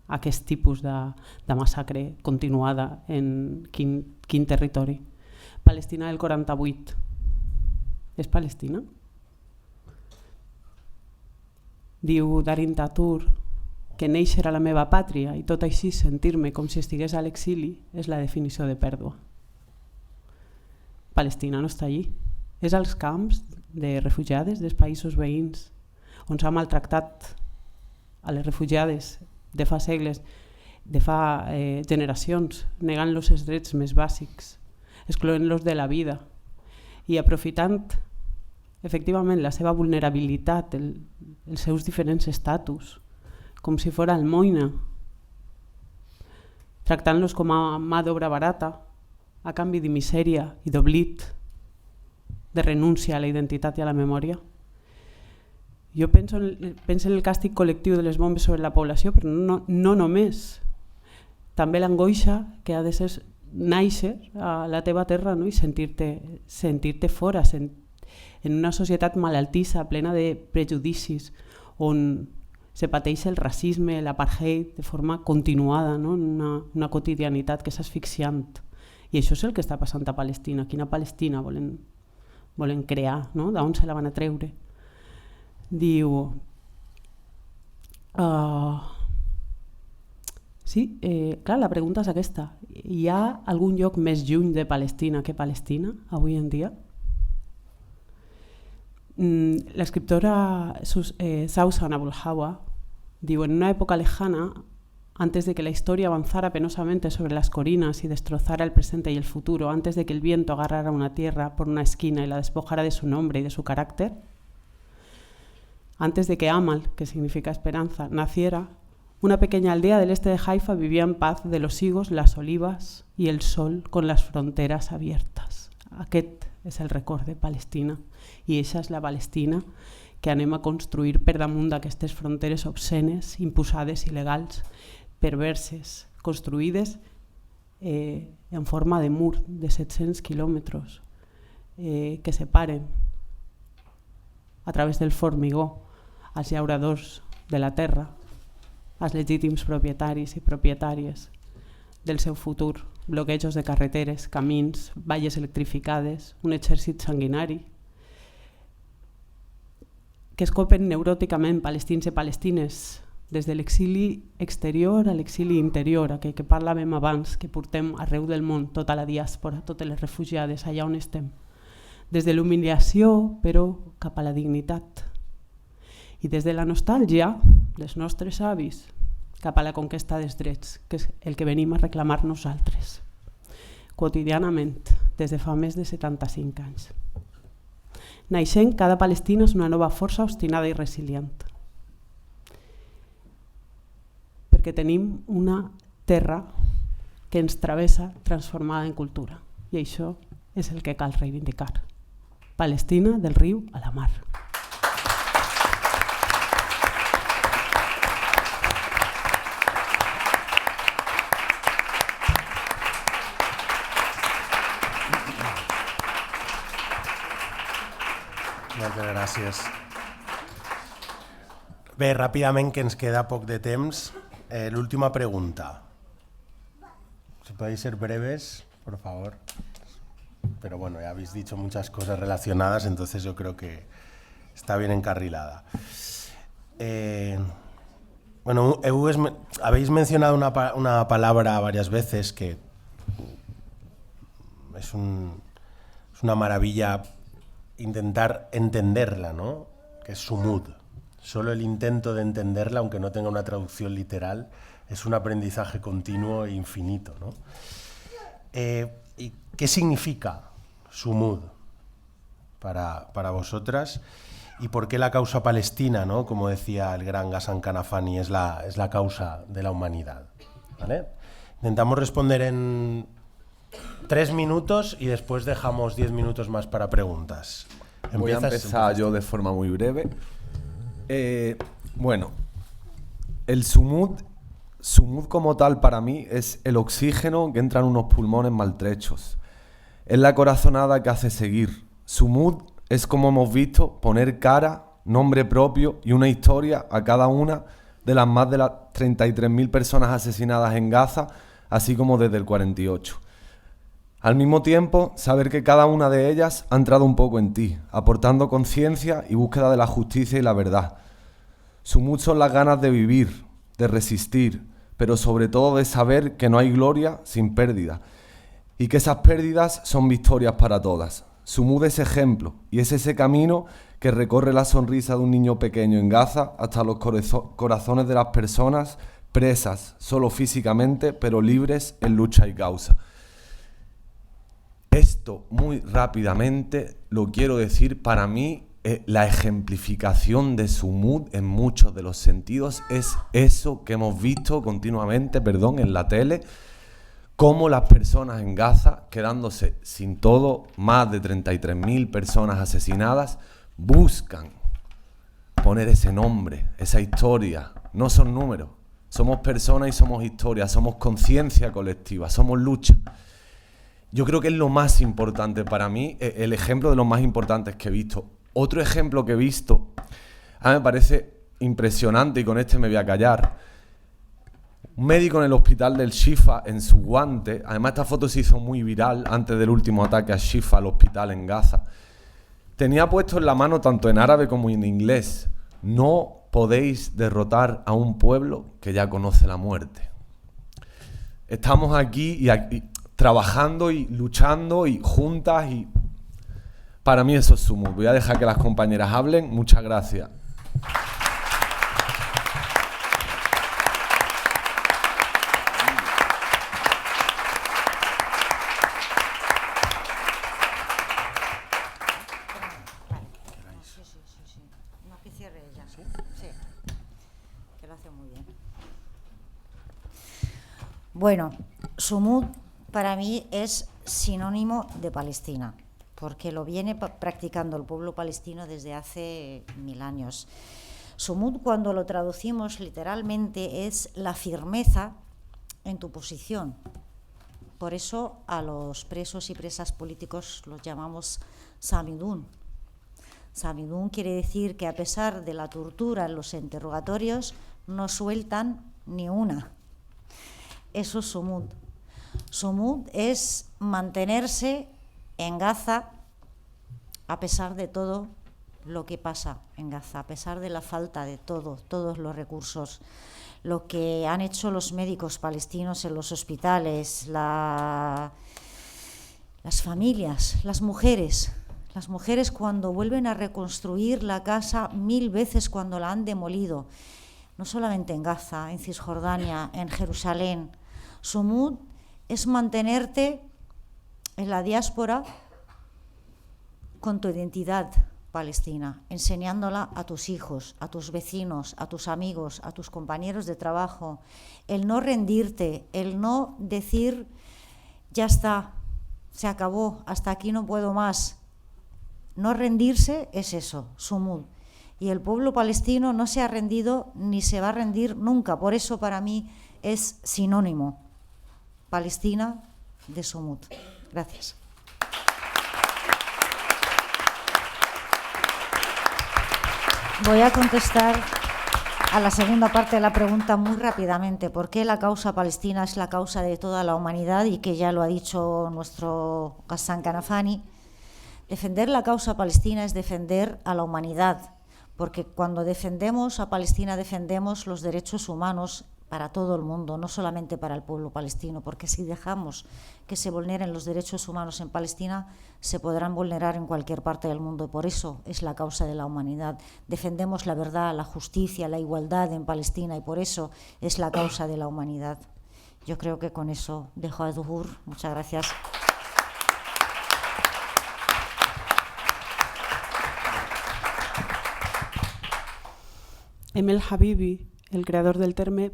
a aquest tipus de massacre continuada en quin territori. Palestina del 48 és Palestina? Diu Darin Tatur que néixer a la meva pàtria i tot així sentir-me com si estigués a l'exili és la definició de pèrdua. Palestina no està allí. És als camps de refugiades dels països veïns on s'ha maltractat a les refugiades de fa segles, de fa generacions, negant-los els drets més bàsics, excloent-los de la vida i aprofitant efectivament la seva vulnerabilitat, els seus diferents estatus, com si fos almoina, tractant-los com a mà d'obra barata a canvi de misèria i d'oblit, de renúncia a la identitat i a la memòria. Jo penso en el càstig col·lectiu de les bombes sobre la població, però no només. També l'angoixa que ha de ser néixer a la teva terra, no? I sentir-te fora, en una societat malaltissa, plena de prejudicis, on se pateix el racisme, l'apartheid de forma continuada, no? En una quotidianitat que és asfixiant. I això és el que està passant a Palestina. Quina Palestina volen crear, no? D'on se la van a treure? Diu... Sí, clar, la pregunta és aquesta. Hi ha algun lloc més lluny de Palestina que Palestina avui en dia? L'escriptora Susan Abu Hawa diu: en una época lejana, antes de que la historia avanzara penosamente sobre las colinas y destrozara el presente y el futuro, antes de que el viento agarrara una tierra por una esquina y la despojara de su nombre y de su carácter, antes de que Amal, que significa esperanza, naciera, una pequeña aldea del este de Haifa vivía en paz de los higos, las olivas y el sol con las fronteras abiertas. Aquest és el record de Palestina i aquesta és la Palestina que anem a construir per damunt d'aquestes fronteres obscenes, imposades, il·legals, perverses, construïdes en forma de mur de 700 quilòmetres que separen a través del formigó als llauradors de la terra, als legítims propietaris i propietàries del seu futur, bloquejos de carreteres, camins, valles electrificades, un exèrcit sanguinari que escopen neuròticament palestins i palestines des de l'exili exterior a l'exili interior, aquell que parlàvem abans, que portem arreu del món, tota la diàspora, totes les refugiades, allà on estem. Des de l'humiliació, però, cap a la dignitat. I des de la nostàlgia dels nostres avis, cap a la conquesta dels drets, que és el que venim a reclamar nosaltres, quotidianament, des de fa més de 75 anys. Naixent, cada Palestina és una nova força obstinada i resilient. Perquè tenim una terra que ens travessa transformada en cultura. I això és el que cal reivindicar. Palestina del riu a la mar. Moltes gràcies. Bé, ràpidament, que ens queda poc de temps. L'última pregunta. Si podéis ser breves, por favor. Pero bueno, ya habéis dicho muchas cosas relacionadas, entonces yo creo que está bien encarrilada. Bueno, habéis mencionado una palabra varias veces que es una maravilla intentar entenderla, ¿no? Que es Sumud. Solo el intento de entenderla, aunque no tenga una traducción literal, es un aprendizaje continuo e infinito, ¿no? ¿Y qué significa Sumud para vosotras? ¿Y por qué la causa palestina, ¿no? Como decía el gran Ghassan Kanafani, es la causa de la humanidad, ¿vale? Intentamos responder en 3 minutos y después dejamos 10 minutos más para preguntas. Voy a empezar yo de forma muy breve. Bueno, el Sumud como tal para mí es el oxígeno que entra en unos pulmones maltrechos. Es la corazonada que hace seguir. Sumud es, como hemos visto, poner cara, nombre propio y una historia a cada una de las más de las 33.000 personas asesinadas en Gaza, así como desde el 48. Al mismo tiempo, saber que cada una de ellas ha entrado un poco en ti, aportando conciencia y búsqueda de la justicia y la verdad. Sumud son las ganas de vivir, de resistir, pero sobre todo de saber que no hay gloria sin pérdida y que esas pérdidas son victorias para todas. Sumud es ejemplo y es ese camino que recorre la sonrisa de un niño pequeño en Gaza hasta los corazones de las personas presas, solo físicamente, pero libres en lucha y causa. Esto, muy rápidamente, lo quiero decir, para mí, la ejemplificación de Sumud en muchos de los sentidos es eso que hemos visto continuamente, en la tele, cómo las personas en Gaza, quedándose sin todo, más de 33.000 personas asesinadas, buscan poner ese nombre, esa historia. No son números, somos personas y somos historia, somos conciencia colectiva, somos lucha. Yo creo que es lo más importante para mí, el ejemplo de los más importantes que he visto. Otro ejemplo que he visto, a mí me parece impresionante y con este me voy a callar. Un médico en el hospital del Shifa, en su guante, además esta foto se hizo muy viral antes del último ataque a Shifa, al hospital en Gaza, tenía puesto en la mano, tanto en árabe como en inglés: no podéis derrotar a un pueblo que ya conoce la muerte. Estamos aquí trabajando y luchando y juntas, y para mí eso es Sumud. Voy a dejar que las compañeras hablen. Muchas gracias. No, que cierre ella. Sí, que lo hace muy bien. Bueno, Sumud para mí es sinónimo de Palestina, porque lo viene practicando el pueblo palestino desde hace 1000 años. Sumud, cuando lo traducimos literalmente, es la firmeza en tu posición. Por eso a los presos y presas políticos los llamamos Samidun. Samidun quiere decir que a pesar de la tortura en los interrogatorios no sueltan ni una. Eso es Sumud. Sumud es mantenerse en Gaza a pesar de todo lo que pasa en Gaza, a pesar de la falta de todos los recursos. Lo que han hecho los médicos palestinos en los hospitales, las familias, las mujeres cuando vuelven a reconstruir la casa 1000 veces cuando la han demolido, no solamente en Gaza, en Cisjordania, en Jerusalén. Sumud es mantenerte en la diáspora con tu identidad palestina, enseñándola a tus hijos, a tus vecinos, a tus amigos, a tus compañeros de trabajo. El no rendirte, el no decir, ya está, se acabó, hasta aquí no puedo más. No rendirse es eso, Sumud. Y el pueblo palestino no se ha rendido ni se va a rendir nunca. Por eso para mí es sinónimo Palestina de Sumud. Gracias. Voy a contestar a la segunda parte de la pregunta muy rápidamente. ¿Por qué la causa palestina es la causa de toda la humanidad? Y que ya lo ha dicho nuestro Ghassan Kanafani. Defender la causa palestina es defender a la humanidad, porque cuando defendemos a Palestina defendemos los derechos humanos para todo el mundo, no solamente para el pueblo palestino, porque si dejamos que se vulneren los derechos humanos en Palestina, se podrán vulnerar en cualquier parte del mundo. Por eso es la causa de la humanidad. Defendemos la verdad, la justicia, la igualdad en Palestina y por eso es la causa de la humanidad. Yo creo que con eso dejo a Zuhur. Muchas gracias. Emel Habibi, el creador del terme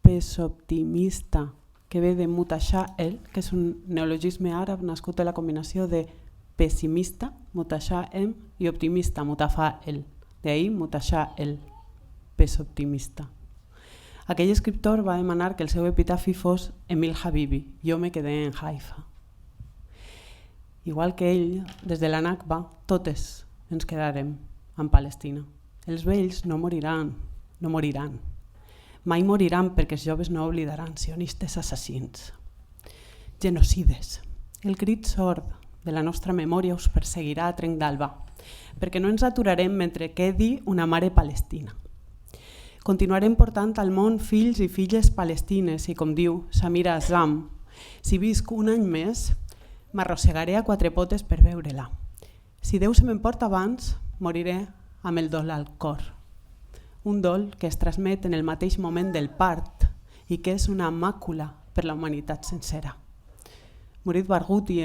pesoptimista, que ve de mutasha'el, que és un neologisme àrab nascut de la combinació de pessimista, mutasha'em, i optimista, mutafa'el. De ahí mutasha'el, pesoptimista. Aquell escriptor va demanar que el seu epitafi fos Emil Habibi, jo me quedé en Haifa. Igual que ell, des de la Nakba, totes ens quedarem en Palestina. Els vells no moriran, no moriran. Mai moriran perquè els joves no oblidaran, sionistes assassins. Genocides. El crit sord de la nostra memòria us perseguirà a trenc d'alba, perquè no ens aturarem mentre quedi una mare palestina. Continuarem portant al món fills i filles palestines i, com diu Samira Azam, si visc un any més, m'arrossegaré a quatre potes per veure-la. Si Déu se m'emporta abans, moriré amb el dol al cor. Un dol que es transmet en el mateix moment del part i que és una màcula per la humanitat sencera. Murid Barghouti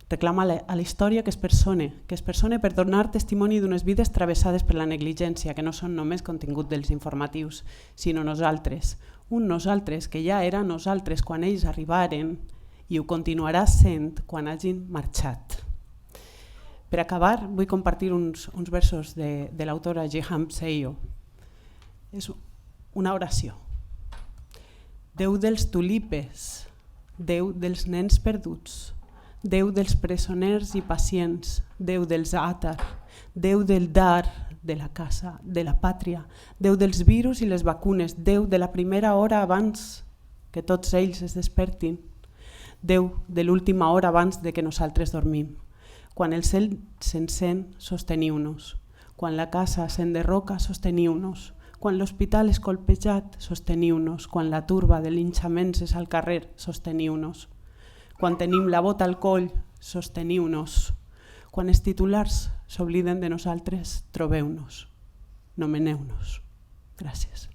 reclama a la història que es persone per donar testimoni d'unes vides travessades per la negligència, que no són només contingut dels informatius, sinó nosaltres. Un nosaltres que ja era nosaltres quan ells arribaren i ho continuarà sent quan hagin marxat. Per acabar, vull compartir uns versos de l'autora Jiham Seyo. És una oració. Déu dels tulipes, Déu dels nens perduts, Déu dels presoners i pacients, Déu dels àtar, Déu del dar, de la casa, de la pàtria, Déu dels virus i les vacunes, Déu de la primera hora abans que tots ells es despertin, Déu de l'última hora abans de que nosaltres dormim. Quan el cel s'encén, sosteniu-nos. Quan la casa s'enderroca, sosteniu-nos. Quan l'hospital és colpejat, sosteniu-nos. Quan la turba de linxaments és al carrer, sosteniu-nos. Quan tenim la bota al coll, sosteniu-nos. Quan els titulars s'obliden de nosaltres, trobeu-nos. Nomeneu-nos. Gràcies.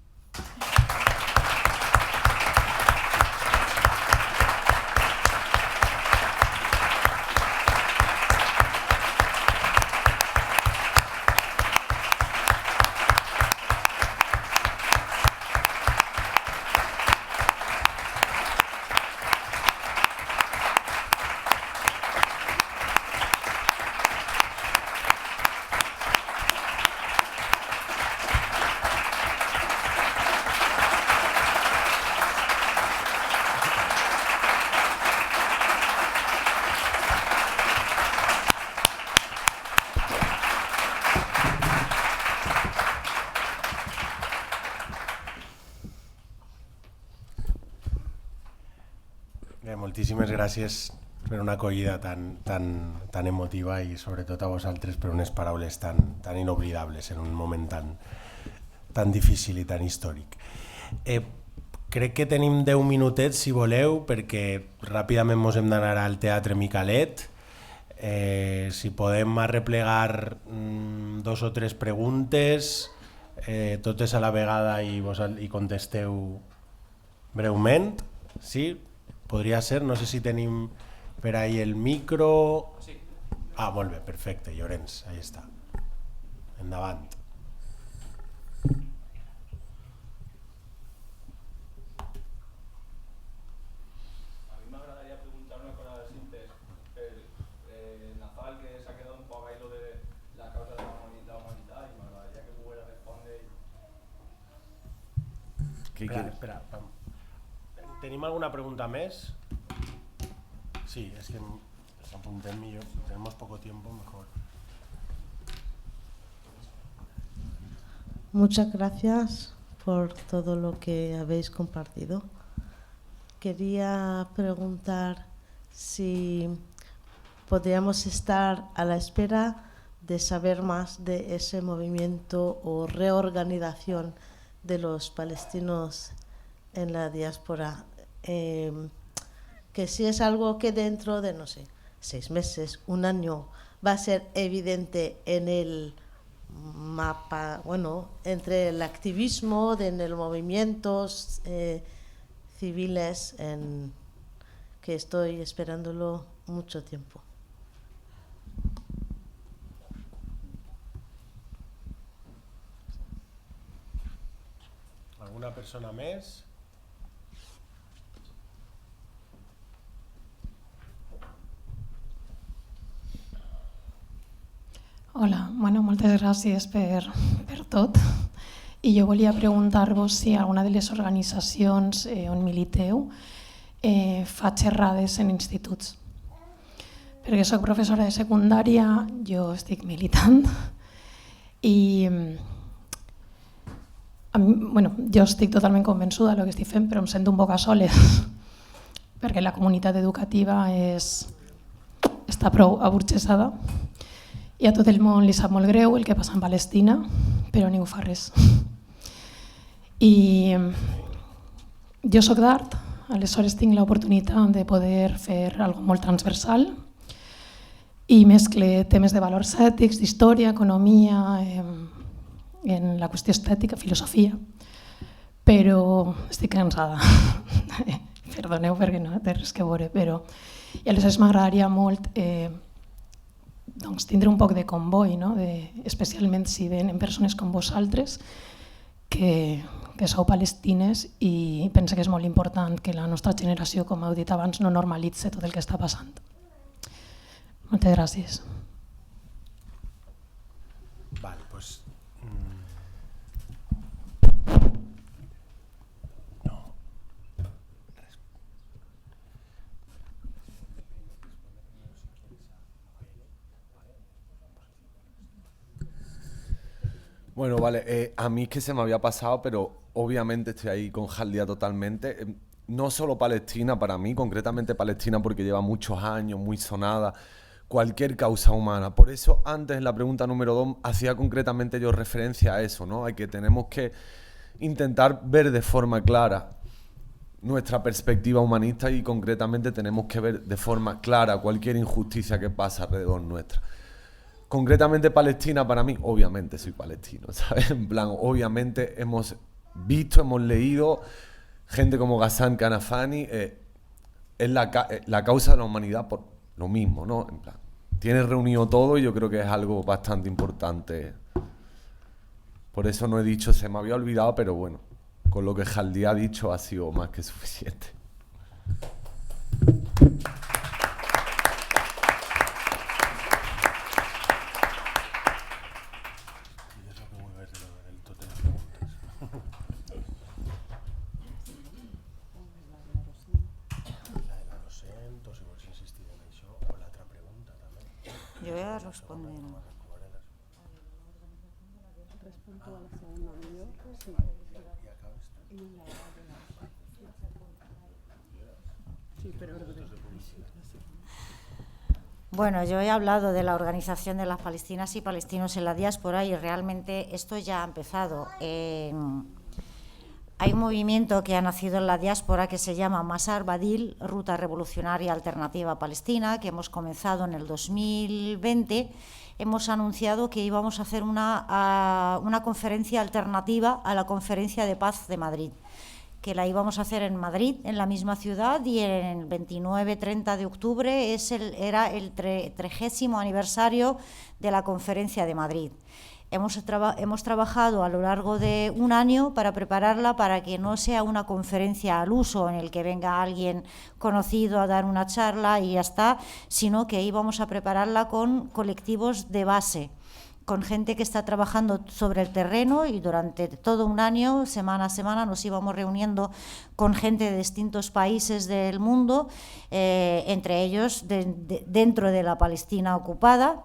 Moltíssimes gràcies per una acollida tan emotiva i sobretot a vosaltres per unes paraules tan inoblidables en un moment tan difícil i tan històric. Crec que tenim 10 minutets, si voleu, perquè ràpidament ens hem d'anar al Teatre Micalet. Si podem arreplegar 2 o 3 preguntes, totes a la vegada i contesteu breument. Sí? Podria ser, no sé si tenim per ahí el micro... Sí. Ah, molt bé, perfecte, Llorenç, ahí està. Endavant. A mí me agradaría preguntar una cosa simple. Nazal, que se ha quedado un poco ahí lo de la causa de la humanidad y me agradaría que pudiera responder. Espera. ¿Tenim alguna pregunta més? Sí, es que nos apuntem millor. Tenemos poco tiempo, mejor. Muchas gracias por todo lo que habéis compartido. Quería preguntar si podríamos estar a la espera de saber más de ese movimiento o reorganización de los palestinos en la diáspora. Que si es algo que dentro de, no sé, 6 meses, un año, va a ser evidente en el mapa, bueno, entre el activismo, en los movimientos civiles, que estoy esperándolo mucho tiempo. ¿Alguna persona más? Hola, bueno, moltes gràcies per tot. I jo volia preguntar-vos si alguna de les organitzacions on militeu fa xerrades en instituts. Perquè soc professora de secundària, jo estic militant i jo estic totalment convençuda del que estic fent, però em sento un poc a soles perquè la comunitat educativa està prou aburgesada. I a tot el món li sap molt greu el que passa en Palestina, però ningú fa res. I jo soc d'art, aleshores tinc l'oportunitat de poder fer alguna cosa molt transversal i mescle temes de valors ètics, d'història, economia, en la qüestió estètica, filosofia, però estic cansada. Perdoneu perquè no té res que veure, però... I aleshores m'agradaria molt tindre un poc de comboi, especialment si venen persones com vosaltres que sou palestines, i penso que és molt important que la nostra generació, com heu dit abans, no normalitzi tot el que està passant. Moltes gràcies. Vale, pues... Bueno, vale, a mí es que se me había pasado, pero obviamente estoy ahí con Jaldía totalmente. No solo Palestina, para mí, concretamente Palestina, porque lleva muchos años, muy sonada, cualquier causa humana. Por eso, antes en la pregunta número 2, hacía concretamente yo referencia a eso, ¿no? A que tenemos que intentar ver de forma clara nuestra perspectiva humanista y concretamente tenemos que ver de forma clara cualquier injusticia que pasa alrededor nuestra. Concretamente Palestina, para mí, obviamente soy palestino, ¿sabes? En plan, obviamente hemos visto, hemos leído, gente como Ghassan Kanafani, es la causa de la humanidad por lo mismo, ¿no? En plan, tiene reunido todo y yo creo que es algo bastante importante. Por eso no he dicho, se me había olvidado, pero bueno, con lo que Jaldía ha dicho ha sido más que suficiente. Jo voy a responder. Bueno, yo he hablado de la organización de las palestinas y palestinos en la diáspora y realmente esto ya ha empezado. Hay un movimiento que ha nacido en la diáspora que se llama Masar Badil, Ruta Revolucionaria Alternativa Palestina, que hemos comenzado en el 2020. Hemos anunciado que íbamos a hacer una conferencia alternativa a la Conferencia de Paz de Madrid, que la íbamos a hacer en Madrid, en la misma ciudad, y el 29-30 de octubre era el 30º aniversario de la Conferencia de Madrid. Hemos trabajado a lo largo de un año para prepararla para que no sea una conferencia al uso en el que venga alguien conocido a dar una charla y ya está, sino que íbamos a prepararla con colectivos de base, con gente que está trabajando sobre el terreno, y durante todo un año, semana a semana, nos íbamos reuniendo con gente de distintos países del mundo, entre ellos dentro de la Palestina ocupada.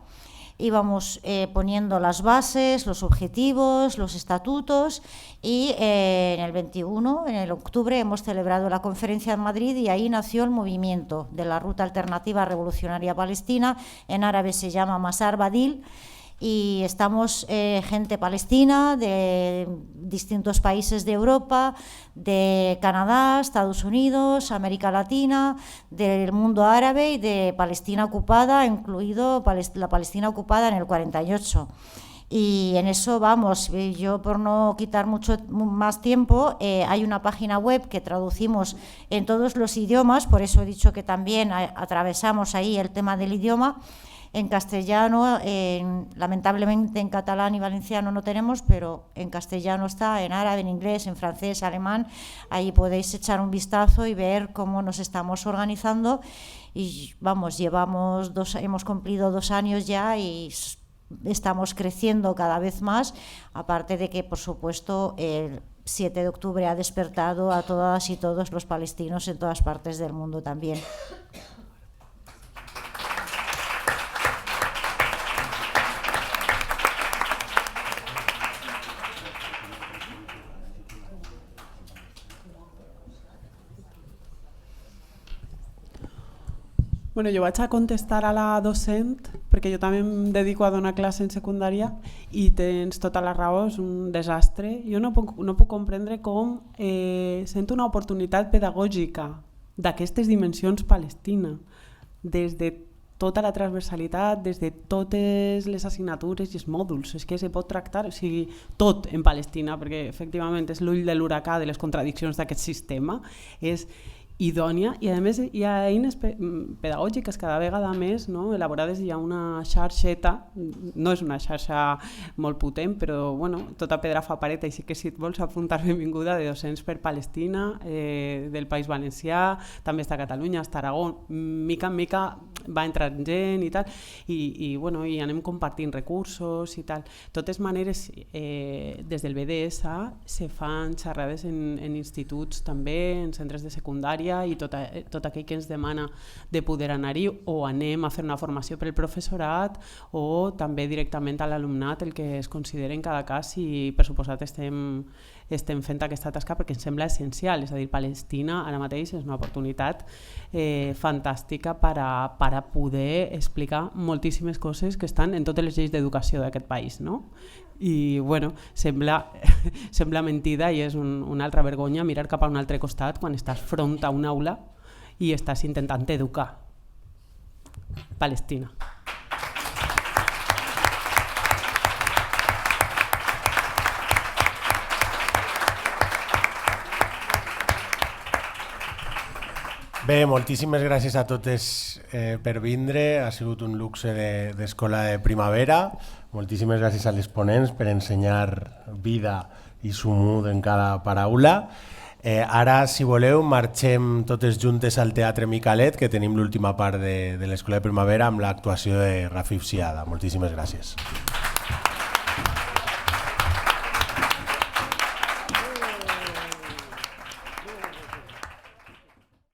Íbamos poniendo las bases, los objetivos, los estatutos, y en el 21, en el octubre, hemos celebrado la conferencia en Madrid y ahí nació el movimiento de la Ruta Alternativa Revolucionaria Palestina. En árabe se llama Masar Badil. y estamos gente palestina de distintos países de Europa, de Canadá, Estados Unidos, América Latina, del mundo árabe y de Palestina ocupada, incluido la Palestina ocupada en el 48. Y en eso vamos. Yo, por no quitar mucho más tiempo, hay una página web que traducimos en todos los idiomas, por eso he dicho que también atravesamos ahí el tema del idioma. En castellano, lamentablemente en catalán y valenciano no tenemos, pero en castellano está, en árabe, en inglés, en francés, alemán. Ahí podéis echar un vistazo y ver cómo nos estamos organizando. Y vamos, hemos cumplido 2 años ya y estamos creciendo cada vez más, aparte de que, por supuesto, el 7 de octubre ha despertado a todas y todos los palestinos en todas partes del mundo también. Bueno, jo vaig a contestar a la docent, perquè jo també em dedico a donar classe en secundària i tens tota la raó, és un desastre. Jo no puc comprendre com sento una oportunitat pedagògica d'aquestes dimensions Palestina, des de tota la transversalitat, des de totes les assignatures i els mòduls. És que se pot tractar tot en Palestina, perquè efectivament és l'ull de l'huracà de les contradiccions d'aquest sistema. És idònia i a més hi ha eines pedagògiques cada vegada més elaborades. Hi ha una xarxeta, no és una xarxa molt potent, però tota pedra fa paret, així que si et vols apuntar, benvinguda, de docents per Palestina, del País Valencià, també està a Catalunya, està a Aragó, mica en mica va entrant gent i tal, i anem compartint recursos i tal. De totes maneres, des del BDS se fan xerrades en instituts també, en centres de secundària, i tot aquell que ens demana de poder anar-hi, o anem a fer una formació per al professorat o també directament a l'alumnat, el que es considera en cada cas, i per suposat estem fent aquesta tasca perquè ens sembla essencial. És a dir, Palestina ara mateix és una oportunitat fantàstica per a poder explicar moltíssimes coses que estan en totes les lleis d'educació d'aquest país, no? I sembla mentida i és una altra vergonya mirar cap a un altre costat quan estàs front a una aula i estàs intentant educar. Palestina. Bé, moltíssimes gràcies a totes per vindre. Ha sigut un luxe d'Escola de Primavera. Moltíssimes gràcies a les ponents per ensenyar vida i sumud en cada paraula. Ara, si voleu, marxem totes juntes al Teatre Micalet, que tenim l'última part de l'Escola de Primavera amb l'actuació de Rafif Siada. Moltíssimes gràcies.